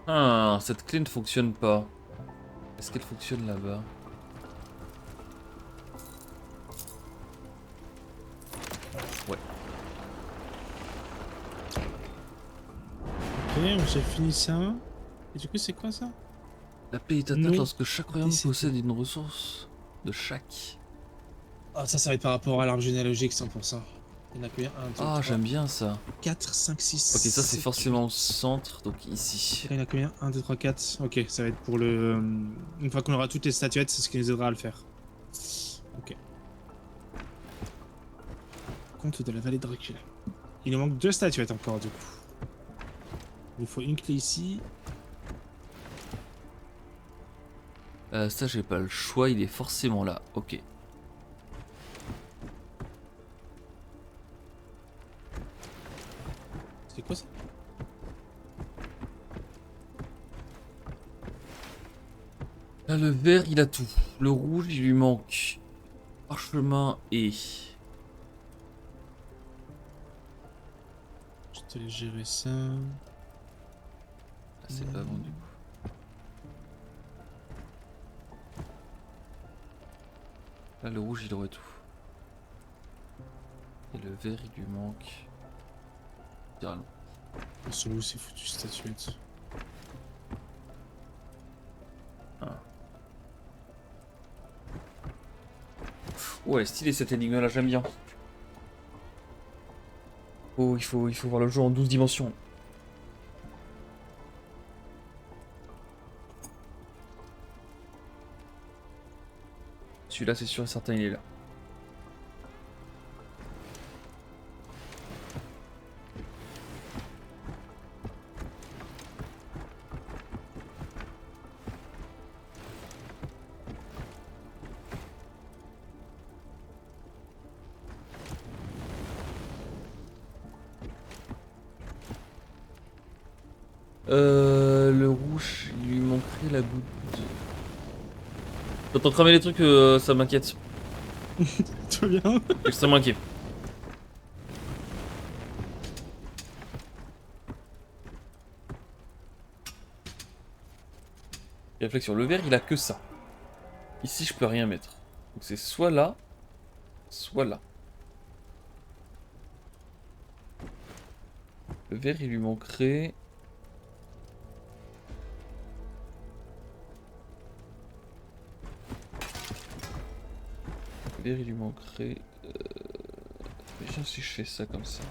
Ah, cette clé ne fonctionne pas. Est-ce qu'elle fonctionne là-bas? Ouais. Ok, on s'est fini ça. Et du coup c'est quoi ça? La paix est atteinte Non. lorsque chaque royaume Décédé. possède une ressource de chaque. Ah ça va être par rapport à l'arbre généalogique 100%. Il y en a combien? 1, 2, Ah, 3, j'aime bien ça. 4, 5, 6. Ok, ça c'est forcément au centre, donc ici. Il y en a combien? 1, 2, 3, 4. Ok, ça va être pour le... Une fois qu'on aura toutes les statuettes, c'est ce qui nous aidera à le faire. Ok. Comte de la vallée de Dracula. Il nous manque 2 statuettes encore du coup. Il nous faut une clé ici. Ça j'ai pas le choix, il est forcément là. Ok. C'est quoi ça? Là le vert il a tout. Le rouge il lui manque parchemin et... Je te laisse gérer ça. Là c'est pas bon du coup. Là le rouge il aurait tout. Et le vert il lui manque... littéralement. Celui-là c'est foutu statuette. Ouais, stylé cette énigme là, j'aime bien. Oh, il faut voir le jeu en 12 dimensions. Celui-là, c'est sûr et certain, il est là. Le rouge, il lui manquerait la goutte. T'entends cramer les trucs, ça m'inquiète. Tout bien. Extrêmement inquiet. Réflexion, le vert il a que ça. Ici je peux rien mettre. Donc c'est soit là, soit là. Le vert il lui manquerait... Le vert il lui manquerait... Déjà si je fais ça comme ça.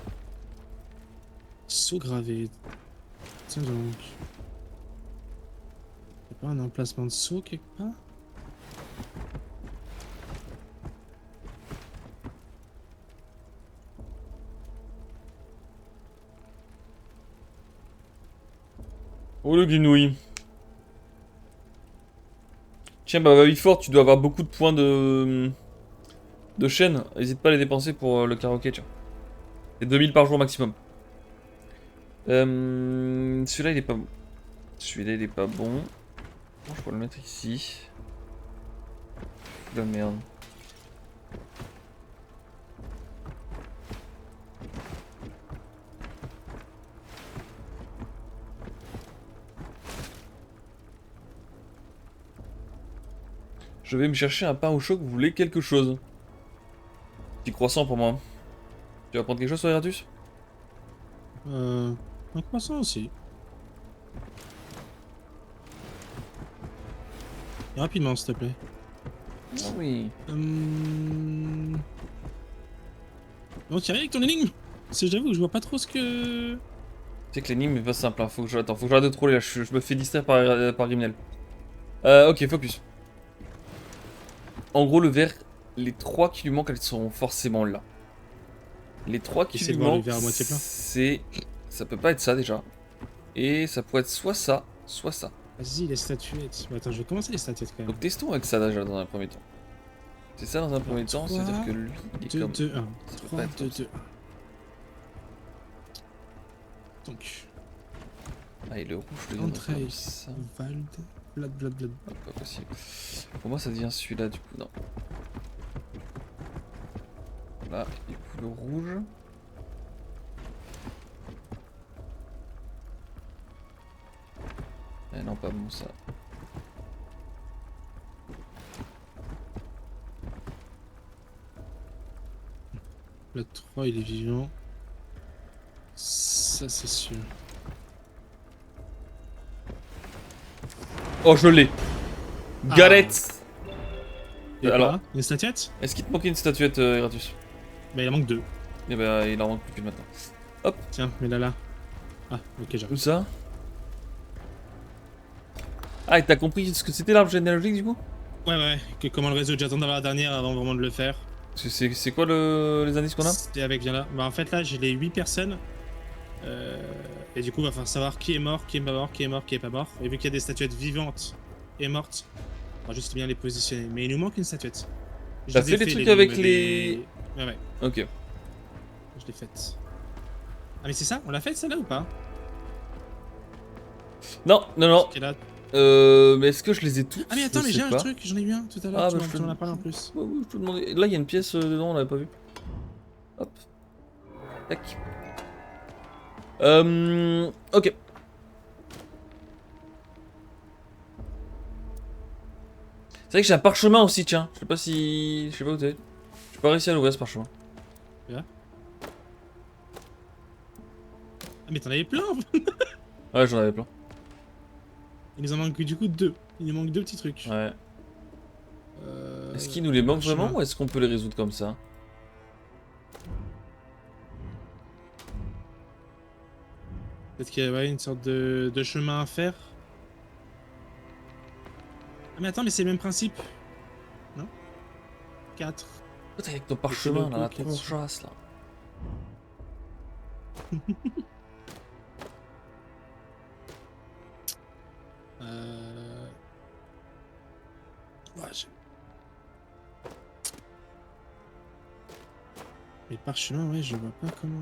Sceau gravé. Tiens donc. Y'a pas un emplacement de saut quelque part? Oh le guinouille. Tiens, bah, va fort, tu dois avoir beaucoup de points de chaîne. N'hésite pas à les dépenser pour le karaoké, tiens. C'est 2000 par jour maximum. Celui-là, il est pas bon. Celui-là, il est pas bon. Je peux le mettre ici. La merde. Je vais me chercher un pain au choc, vous voulez quelque chose? Petit croissant pour moi. Tu vas prendre quelque chose sur Iratus? Un croissant aussi. Et rapidement, s'il te plaît. Ah oui. Bon, Thierry, avec ton énigme. C'est j'avoue, je vois pas trop ce que. C'est que l'énigme est pas simple, hein. Faut que j'arrête de troller là, je me fais distraire par Grimnel. Ok, focus. En gros, le verre, les 3 qui lui manquent, elles sont forcément là. Les 3 qui Essaie lui de voir le manquent, verre à moitié plein. c'est... Ça peut pas être ça déjà. Et ça pourrait être soit ça, soit ça. Vas-y, les statuettes. Bah, attends, je vais commencer les statuettes quand même. Donc testons avec ça déjà dans un premier temps. C'est ça dans un premier temps, c'est-à-dire que lui, il est 2, comme... 2, 1. Ça peut 3, pas être 2, comme ça. 2, 1. Donc, Ah, et le rouge, je le Entrée. comme ça. Vald, Vlad, Vlad, Vlad. Ah, pas possible. Pour moi, ça devient celui-là, du coup, non. Là, du coup, le rouge. Eh non, pas bon, ça. Le 3, il est vivant. Ça, c'est sûr. Oh, je l'ai. Ah. Galette. Et Alors, alors, une statuette? est-ce qu'il te manquait une statuette, Iratus? Bah, il en manque 2. Eh ben, il en manque plus qu'une maintenant. Tiens, mets-la là. Ah, ok, Où j'arrive. ça? Ah, et t'as compris ce que c'était l'arbre généalogique, du coup? Ouais, que comment le réseau, j'attends d'avoir la dernière avant vraiment de le faire. C'est quoi les indices qu'on a? C'est avec, viens là. Bah, en fait, là, j'ai les 8 personnes. Et du coup, il va falloir savoir qui est mort, qui est pas mort, qui est mort, qui est pas mort. Et vu qu'il y a des statuettes vivantes et mortes, on va juste bien les positionner. Mais il nous manque une statuette. Je T'as les ai fait les trucs les avec lignes, les... Ouais, Ok. je l'ai faite. Ah, mais c'est ça? On l'a faite celle-là ou pas? Non, non, non. Qui est là. Mais est-ce que je les ai toutes? Ah, mais attends, Je mais sais j'ai un pas. truc, j'en ai eu un tout à l'heure, Ah, tu bah, je m'en te... as parlé en plus. Ouais, je te demandais... Là, il y a une pièce dedans, on l'avait pas vu. Hop. Tac. Ok. C'est vrai que j'ai un parchemin aussi, tiens. Je sais pas si... Je sais pas où t'es. J'ai pas réussi à l'ouvrir, ce parchemin. Ah, mais t'en avais plein! Ouais, j'en avais plein. Il nous en manque du coup 2. Il nous manque 2 petits trucs. Ouais. Est-ce qu'il nous les manque parchemin. vraiment ou est-ce qu'on peut les résoudre comme ça? Peut-être qu'il y a une sorte de chemin à faire. Ah, mais attends, mais c'est le même principe. Non? 4. Toi, t'es avec ton parchemin, là, la qui est dessus. tronchasse, là. Ouais, mais parchemin, ouais, je vois pas comment.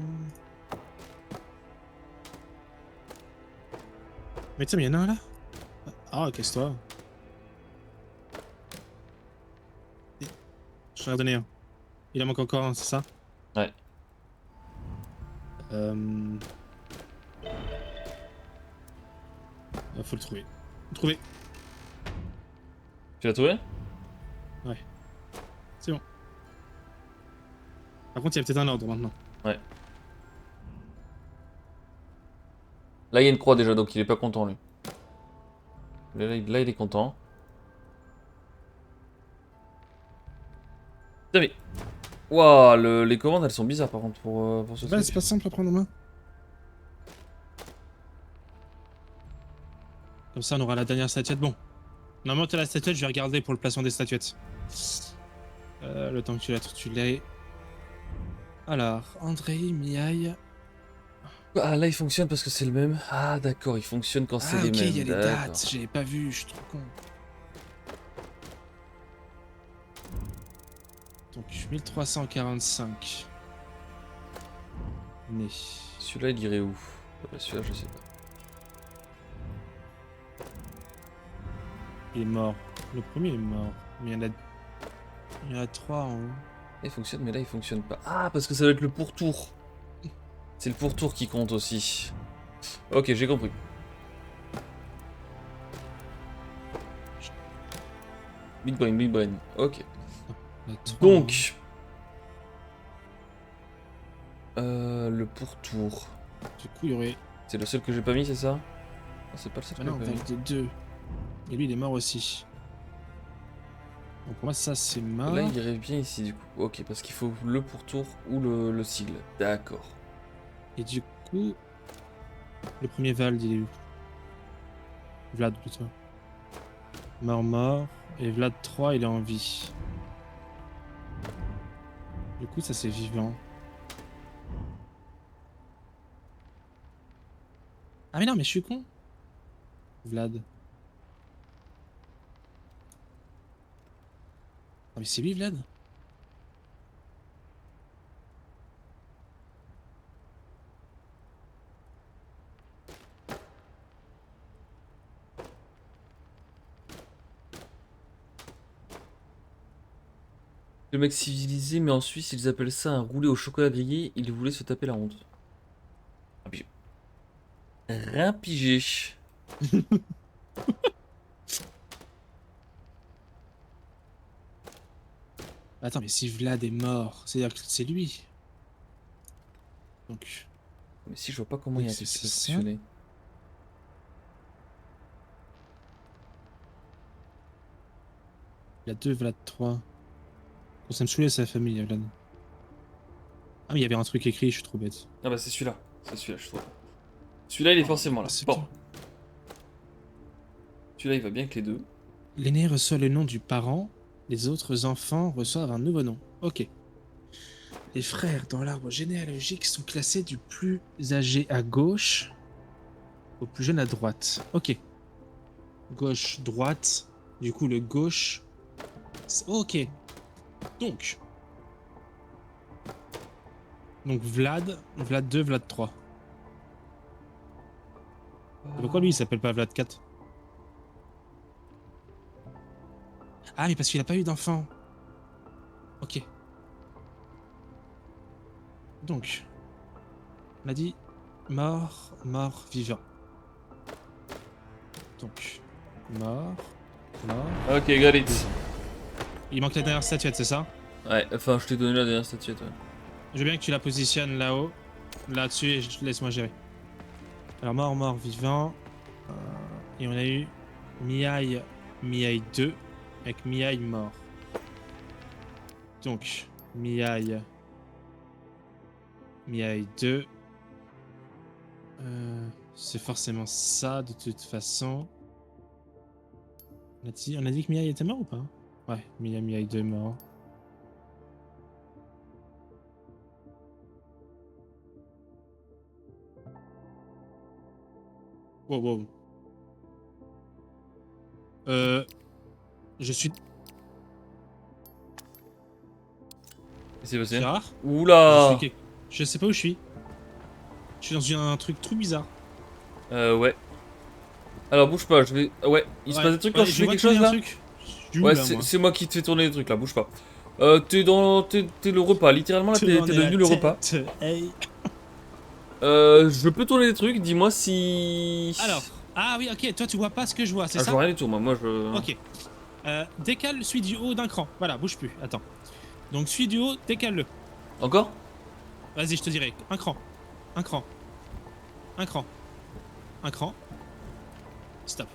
Mais tiens, mais y'en a un là? Ah, casse-toi. Je t'en ai redonné un. Il en manque encore un, c'est ça? Ouais. Faut le trouver. Trouver. Tu l'as trouvé? C'est bon. Par contre, il y a peut-être un ordre maintenant. Ouais. Là, il y a une croix déjà, donc il est pas content, lui. Là, il est content. Putain, mais... Waouh, les commandes, elles sont bizarres, par contre, pour ce Ouais, c'est truc. pas simple à prendre en main. Comme ça, on aura la dernière statuette. Bon. Normalement, t'as la statuette, je vais regarder pour le placement des statuettes. Le temps que tu l'as. Alors, Andrei, Miaille. Ah là il fonctionne parce que c'est le même. Ah d'accord, il fonctionne quand c'est Ah les ok, il y a mêmes. les D'accord. dates, j'avais pas vu, je suis trop con. Donc 1345. Né. Celui-là il irait où? Celui-là je sais pas. Il est mort. Le premier est mort. Mais il y en a 3 en haut. Il fonctionne mais là il fonctionne pas. Ah parce que ça va être le pourtour. C'est le pourtour qui compte aussi. Ok j'ai compris. Big brain, big brain. Ok. Il y en a 3 en haut. Donc... le pourtour. Du coup, il y aurait. C'est le seul que j'ai pas mis c'est ça? Non, c'est pas le seul Bah que non, j'ai pas mis. valide 2. Et lui, il est mort aussi. Donc pour moi, ça, c'est mort. Là il irait bien ici du coup. Ok parce qu'il faut le pourtour ou le sigle. D'accord. Et du coup, le premier Vald, il est où? Vlad, plutôt. Mort, mort. Et Vlad 3, il est en vie. Du coup, ça, c'est vivant. Ah, mais non, mais je suis con. Vlad. Ah, mais c'est lui, Vlad? Le mec civilisé mais en Suisse ils appellent ça un roulé au chocolat grillé. Il voulait se taper la honte. Rapigé. Rapigé. Attends, mais si Vlad est mort, c'est-à-dire que c'est lui. Donc, Mais si je vois pas comment il y a un truc qui peut c'est ça. fonctionner. Vlad 2, Vlad 3. Bon, ça me saoulait sa famille, Vlad. Ah, mais il y avait un truc écrit, je suis trop bête. Ah bah c'est celui-là. C'est celui-là je trouve. Celui-là il est Oh, forcément là. c'est Bon. bien. Celui-là il va bien avec les deux. L'aîné reçoit le nom du parent, les autres enfants reçoivent un nouveau nom. Ok. Les frères dans l'arbre généalogique sont classés du plus âgé à gauche au plus jeune à droite. Ok. Gauche, droite. Du coup, le gauche. Ok. Donc. Donc Vlad, Vlad 2, Vlad 3. Et pourquoi lui il s'appelle pas Vlad 4? Ah, mais parce qu'il a pas eu d'enfant. Ok. Donc. On a dit mort, mort, vivant. Donc. Mort, mort. Ok, got it. Il manque la dernière statuette, c'est ça? Ouais, enfin je t'ai donné la dernière statuette. Ouais. Je veux bien que tu la positionnes là-haut. Là-dessus, et laisse-moi gérer. Alors, mort, mort, vivant. Et on a eu Miaï, Miaï 2, avec Miaï mort. Donc, Miaï, Miaï 2. C'est forcément ça, de toute façon. On a dit que Miaï était mort ou pas? Ouais, Miaï, Miaï 2 mort. Wow, wow. Je suis... Qu'est-ce qui s'est C'est passé? rare. Oula. Je sais pas où je suis. Je suis dans un truc trop bizarre. Ouais. Alors bouge pas, je vais... Ouais, il se passe des trucs quand je fais quelque chose là? Ouais, c'est moi qui te fais tourner des trucs là, bouge pas. T'es le repas, littéralement là, t'es devenu le repas. Hey. Je peux tourner des trucs, dis-moi si... Alors, ah oui, ok, toi tu vois pas ce que je vois, c'est Ah, je ça? vois rien du tout, moi je... Ok. Décale celui du haut d'un cran. Voilà, bouge plus. Attends. Donc celui du haut, décale-le. Encore? Vas-y, je te dirai. Un cran. Un cran. Un cran. Un cran. Stop.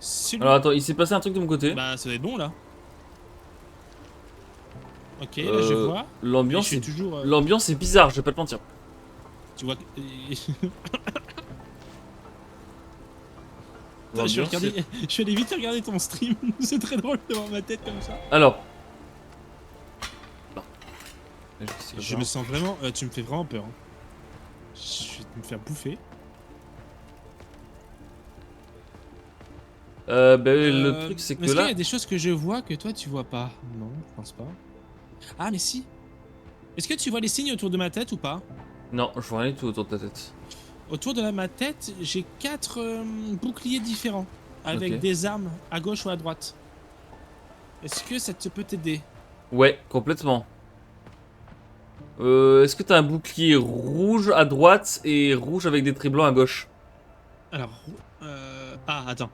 Celui... Alors attends, il s'est passé un truc de mon côté. Bah, ça doit être bon là. Ok, là je vois. L'ambiance Et est... je suis toujours. L'ambiance est bizarre, je vais pas te mentir. Tu vois. L'ambiance Je suis allé vite regarder ton stream. C'est très drôle de voir ma tête comme ça. Alors. Non. Je me sens vraiment. Tu me fais vraiment peur. Hein. Je vais me faire bouffer. Le truc c'est que Est-ce qu'il y là... a des choses que je vois que toi tu vois pas? Non, je pense pas. Ah, mais si. Est-ce que tu vois les signes autour de ma tête ou pas? Non, je vois rien du tout autour de ta tête. Autour de ma tête, j'ai 4 boucliers différents. Avec Ok. des armes à gauche ou à droite. Est-ce que ça te peut t'aider? Ouais, complètement. Est-ce que t'as un bouclier rouge à droite et rouge avec des traits blancs à gauche? Alors, ah, attends.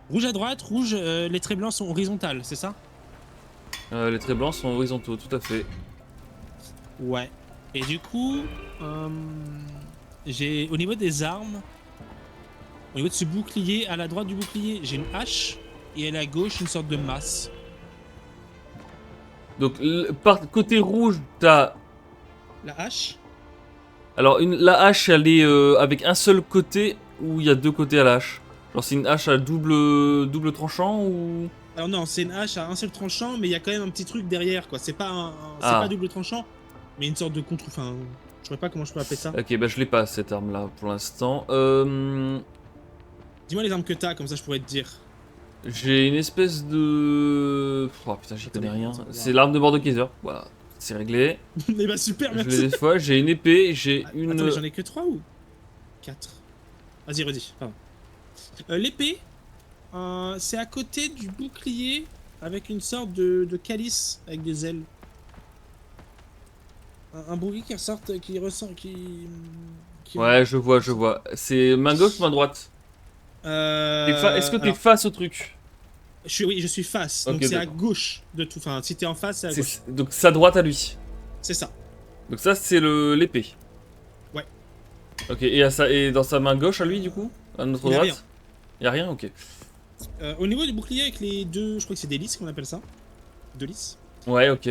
Rouge à droite, rouge, les traits blancs sont horizontales, c'est ça? Les traits blancs sont horizontaux, tout à fait. Ouais. Et du coup, j'ai au niveau des armes, au niveau de ce bouclier, à la droite du bouclier, j'ai une hache et à la gauche une sorte de masse. Donc, par côté rouge, t'as... La hache? Alors, la hache, elle est avec un seul côté ou il y a deux côtés à la hache? Genre, c'est une hache à double tranchant ou... Alors non, c'est une hache à un seul tranchant, mais il y a quand même un petit truc derrière, quoi. C'est pas c'est Ah. pas double tranchant, mais une sorte de contre. Enfin, je sais pas comment je peux appeler ça. Ok, bah je l'ai pas cette arme là pour l'instant. Dis-moi les armes que t'as, comme ça je pourrais te dire. J'ai une espèce de... Oh putain, j'y connais rien. Attends, C'est l'arme de Mordekaiser. Voilà, c'est réglé. Eh bah super, Je l'ai merci. des fois, j'ai une épée, j'ai Ah, une... attends, mais j'en ai que 3 ou 4? Vas-y, redis. Pardon. L'épée, c'est à côté du bouclier avec une sorte de calice avec des ailes. Un bouclier qui ressort, qui- Ouais, je vois. C'est main gauche ou main droite? Est-ce que t'es alors, face au truc? oui, je suis face, Ok, donc c'est à d'accord. gauche de tout. Enfin, si t'es en face, c'est à gauche. Donc sa droite à lui. C'est ça. Donc ça, c'est l'épée. Ouais. Ok, et dans sa main gauche à lui, du coup? À notre Il y a droite? rien. Y'a rien, ok. Au niveau du bouclier avec les deux, je crois que c'est des lys qu'on appelle ça. Deux lys. Ouais, ok.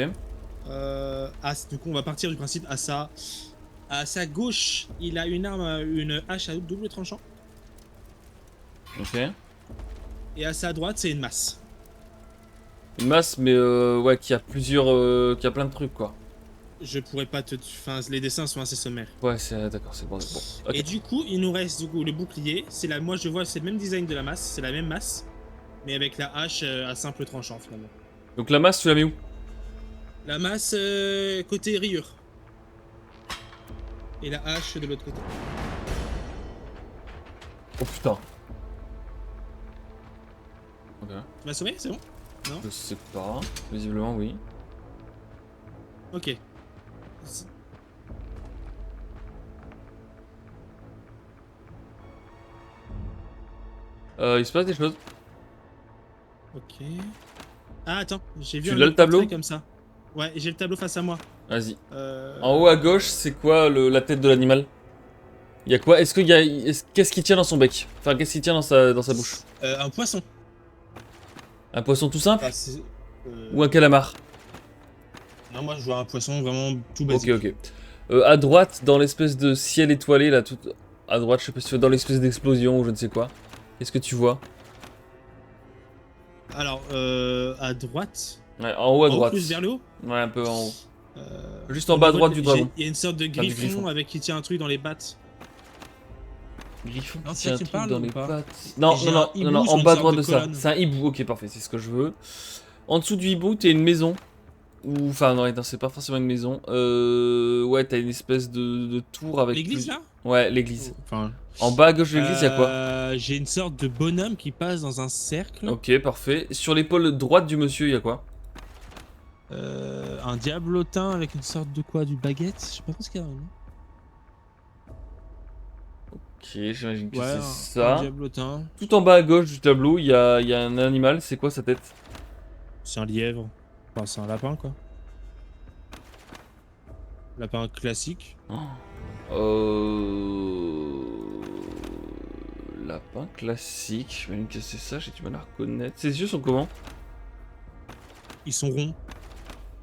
Du coup, on va partir du principe à sa gauche, il a une arme, une hache à double tranchant. Ok. Et à sa droite, c'est une masse. Une masse, mais ouais, qui a plusieurs... qui a plein de trucs, quoi. Je pourrais pas te. Enfin, les dessins sont assez sommaires. Ouais, c'est d'accord, c'est bon. Ok. Et du coup, il nous reste du coup le bouclier. Moi, je vois, c'est le même design de la masse, c'est la même masse, mais avec la hache à simple tranchant finalement. Donc la masse, tu la mets où? La masse côté rayure. Et la hache de l'autre côté. Oh putain. Ok. Tu m'as sauvé, c'est bon? Non? Je sais pas. Visiblement, oui. Ok. Il se passe des choses. Ok. Ah, attends, j'ai vu Tu un l'as le autre tableau? portrait comme ça. Ouais, j'ai le tableau face à moi. Vas-y. Euh... En haut à gauche, c'est quoi la tête de l'animal? Il y a quoi? Est-ce qu'il y a... Qu'est-ce qui tient dans son bec? Enfin, qu'est-ce qui tient dans sa bouche? un poisson. Un poisson tout simple? Ah, c'est- Ou un calamar? Non, moi je vois un poisson vraiment tout basique. Ok. À droite, dans l'espèce de ciel étoilé, là, tout... À droite, je sais pas si tu vois, dans l'espèce d'explosion ou je ne sais quoi. Qu'est-ce que tu vois? Alors, à droite. Ouais, en haut à En haut, droite. plus vers le haut. Ouais, un peu en haut. Juste Au en bas à niveau droite de- du dragon. Il y a une sorte de du griffon, griffon. avec qui tient un truc dans les pattes. Griffon Non, qui c'est tient ça un que tu truc parles dans ou les pas? pattes. Non, J'ai un hibou non, sur en une bas à sorte droite de de ça. colonne. C'est un hibou, ok, parfait, c'est ce que je veux. En dessous du hibou, t'as une maison. Ou, enfin, non, c'est pas forcément une maison. Ouais, t'as une espèce de tour avec. L'église là? Ouais, l'église. Enfin. En bas à gauche de l'église, y'a quoi? J'ai une sorte de bonhomme qui passe dans un cercle. Ok, parfait. Sur l'épaule droite du monsieur, y'a quoi? Un diablotin avec une sorte de quoi? Du baguette? Je sais pas trop ce qu'il y a. Ok, j'imagine que Ouais, c'est un ça. diablotin. Tout en bas à gauche du tableau, y a un animal. C'est quoi sa tête? C'est un lièvre. Enfin, c'est un lapin quoi. Lapin classique. Lapin classique. Je vais me casser ça, j'ai du mal à reconnaître. Ses yeux sont comment? Ils sont ronds.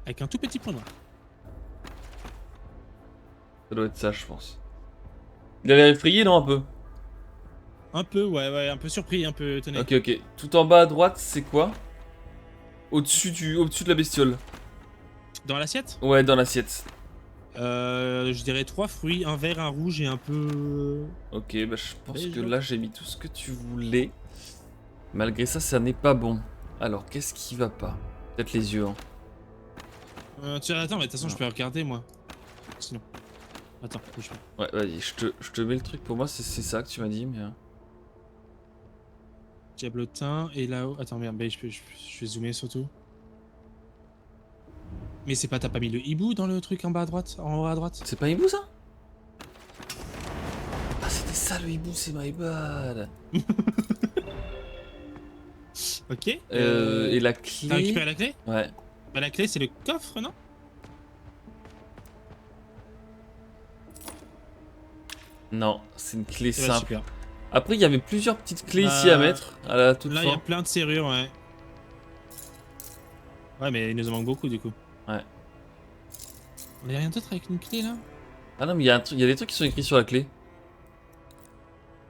Avec un tout petit point noir. Ça doit être ça, je pense. Il a l'air effrayé, non, un peu? Un peu, ouais, un peu surpris, un peu étonné. Ok. Tout en bas à droite, c'est quoi? Au-dessus de la bestiole. Dans l'assiette? Ouais, dans l'assiette. Je dirais 3 fruits, un vert, un rouge et un peu... Ok, bah je pense beige, que là. là j'ai mis tout ce que tu voulais. Malgré ça n'est pas bon. Alors, qu'est-ce qui va pas? Peut-être les yeux, hein. Attends, mais de toute façon, Non. je peux regarder, moi. Sinon. Attends, bouge pas. Ouais, vas-y, je te mets le truc pour moi, c'est ça que tu m'as dit, mais... Diablotin, et là-haut... Attends, merde, bah, je vais zoomer surtout. Mais c'est pas... T'as pas mis le hibou dans le truc en bas à droite? En haut à droite? C'est pas un hibou, ça? Ah, c'était ça le hibou, c'est my bad. Ok. Et la T'as clé... récupéré la clé? Ouais. Bah, la clé, c'est le coffre, non? Non, c'est une clé Eh bah, simple. super. Après, il y avait plusieurs petites clés ici à mettre, à la toute Là, il y a fin. plein de serrures, ouais. Ouais, mais il nous en manque beaucoup, du coup. Ouais. On a rien d'autre avec une clé, là? Ah non, mais il y a un truc, il y a des trucs qui sont écrits sur la clé.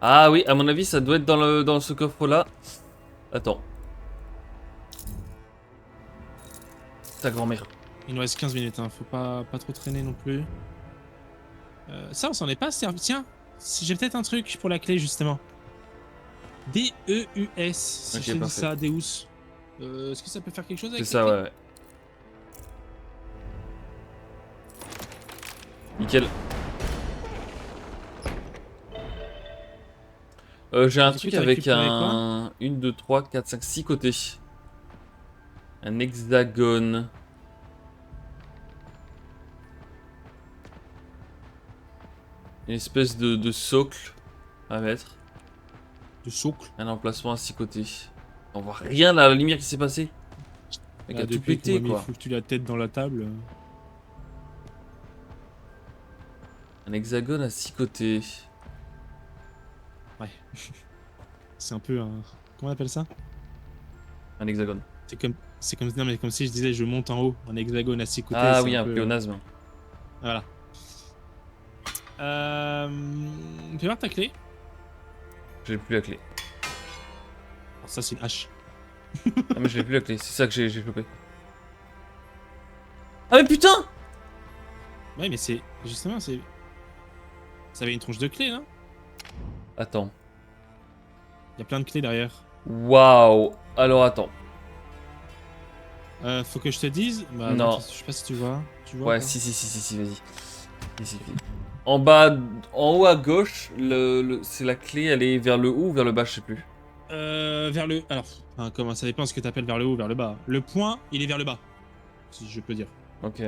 Ah oui, à mon avis, ça doit être dans ce coffre-là. Attends. Ta grand-mère. Il nous reste 15 minutes, hein. Faut pas trop traîner non plus. Ça, on s'en est pas servi. Tiens, j'ai peut-être un truc pour la clé, justement. D-E-U-S, si Ok, je te dis parfait. ça, Deus. Est-ce que ça peut faire quelque chose C'est avec ça, la clé? ouais. Nickel. J'ai un Du coup, truc t'as avec récupéré quoi? un... 1, 2, 3, 4, 5, 6 côtés. Un hexagone. Une espèce de socle à mettre. De socle. Un emplacement à 6 côtés. On voit rien là, la lumière qui s'est passée. Le mec Ah, a tout depuis qu'on pété m'a mis quoi. foutu la tête dans la table. Un hexagone à 6 côtés. Ouais. C'est un peu un... Comment on appelle ça? Un hexagone. C'est comme... Non, mais comme si je disais je monte en haut. Un hexagone à 6 côtés, Ah c'est oui, un un peu... pléonasme. Voilà. Fais voir ta clé. J'ai plus la clé. Alors ça, c'est une hache. Ah mais j'ai plus la clé, c'est ça que j'ai chopé. Ah mais putain! Ouais, mais c'est... Justement, c'est... Ça avait une tronche de clé, là. Attends. Il y a plein de clés derrière. Waouh! Alors attends. Faut que je te dise... Bah non, Non. je sais pas si tu vois. Tu vois ou Ouais, pas? si, vas-y. Ici. En bas, en haut à gauche, c'est la clé, elle est vers le haut ou vers le bas, je sais plus. Vers le... Alors, enfin, comment ça dépend ce que t'appelles vers le haut ou vers le bas. Le point, il est vers le bas. Si je peux dire. Ok.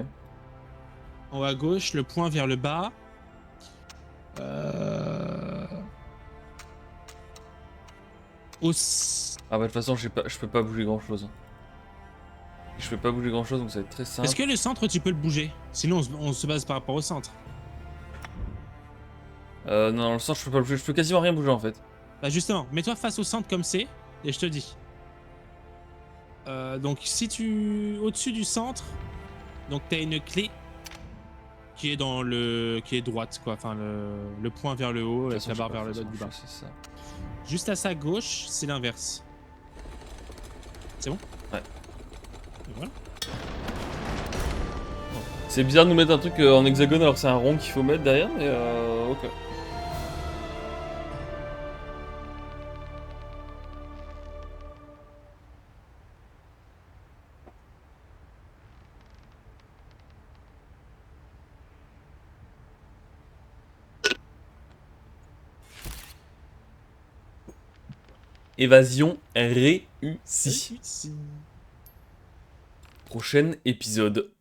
En haut à gauche, le point vers le bas. Au... Ah bah de toute façon, je peux pas bouger grand chose. Je peux pas bouger grand chose, donc ça va être très Est-ce simple. que le centre, tu peux le bouger? Sinon, on se base par rapport au centre. Non, dans le sens, je peux pas bouger, je peux quasiment rien bouger en fait. Bah justement, mets-toi face au centre comme c'est, et je te dis. Donc si tu... Au-dessus du centre, donc t'as une clé qui est dans le... qui est droite, quoi. Enfin, le point vers le haut, De toute avec façon, la je barre sais pas, vers de le toute bas du façon, bas. c'est ça. Juste à sa gauche, c'est l'inverse. C'est bon? Ouais. Et voilà. C'est bizarre de nous mettre un truc en hexagone alors que c'est un rond qu'il faut mettre derrière, mais ok. Évasion réussie. Ici. Prochain épisode.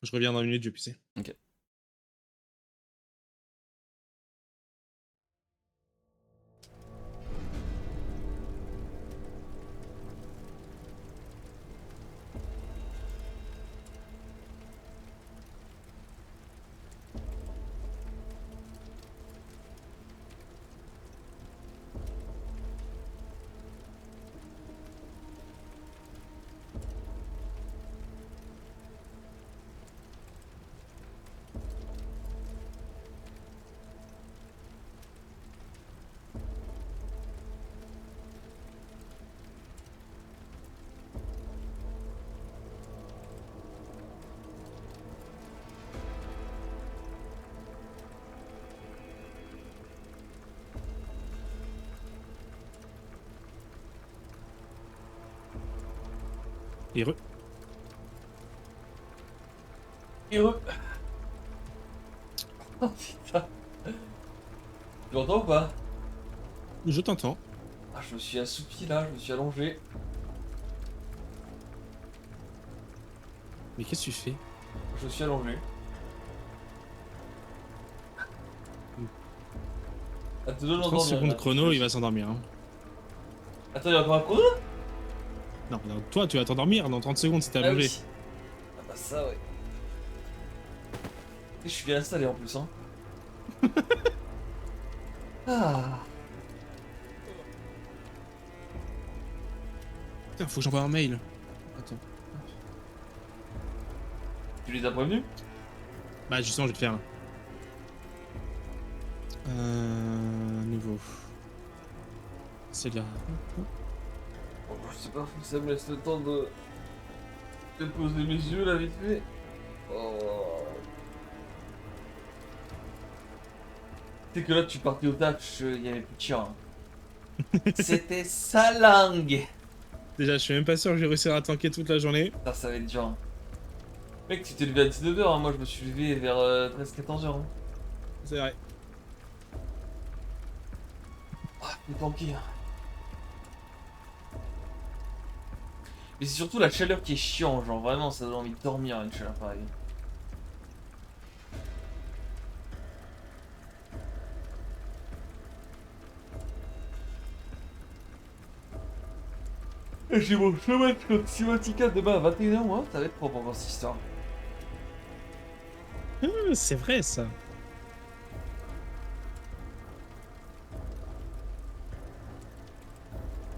Je reviens dans une minute, je vais pisser. Ok. Heureux. Heureux. Oh putain. Tu m'entends ou pas? Je t'entends. Ah, je me suis assoupi là, je me suis allongé. Mais qu'est-ce que tu fais? Je me suis allongé. Ah, te donne 30 l'endormir, secondes là. chrono, il va s'endormir. Hein. Attends, il y a encore un chrono là? Non, non, toi, tu vas t'endormir dans 30 secondes si t'es Ah allongé. oui. Ah bah ça ouais. Et je suis bien installé en plus hein. Ah. Putain, faut que j'envoie un mail. Attends. Tu les as prévenus? Bah, justement, je vais te faire un. Nouveau. C'est là. Oh, je sais pas, faut que ça me laisse le temps de poser mes yeux là vite fait. Oh. C'est que là tu partais au taf, il y avait plus de chien. Hein. C'était sa langue. Déjà, je suis même pas sûr que je vais réussir à tanker toute la journée. Ça va être dur. Hein. Mec, tu t'es levé à 19h, hein. Moi je me suis levé vers 13-14h. Hein. C'est vrai. Ah, mais tant pis. Hein. Mais c'est surtout la chaleur qui est chiant, genre vraiment ça donne envie de dormir une chaleur pareille. J'ai mon chemin de Simatica demain à 21h moi, ça va être propre encore cette histoire. C'est vrai, ça.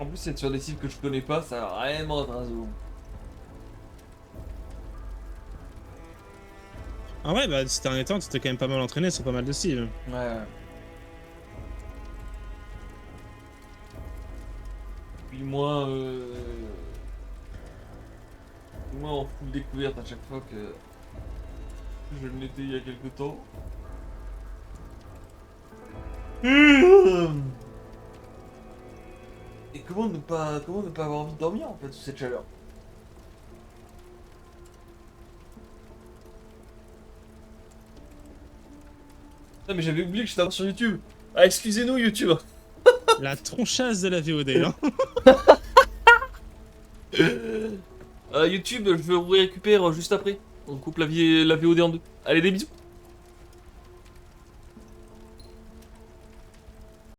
En plus c'est sur des cibles que je connais pas, ça va vraiment être raso. Ah ouais, bah, ces derniers temps, tu t'es quand même pas mal entraîné sur pas mal de cibles. Ouais. Puis moi en full découverte à chaque fois que je l'étais il y a quelque temps. Et comment ne pas avoir envie de dormir en fait sous cette chaleur? Non mais j'avais oublié que j'étais sur YouTube. Ah excusez-nous YouTube. La tronchasse de la VOD, hein. YouTube, je vous récupère juste après. On coupe la VOD en deux. Allez des bisous.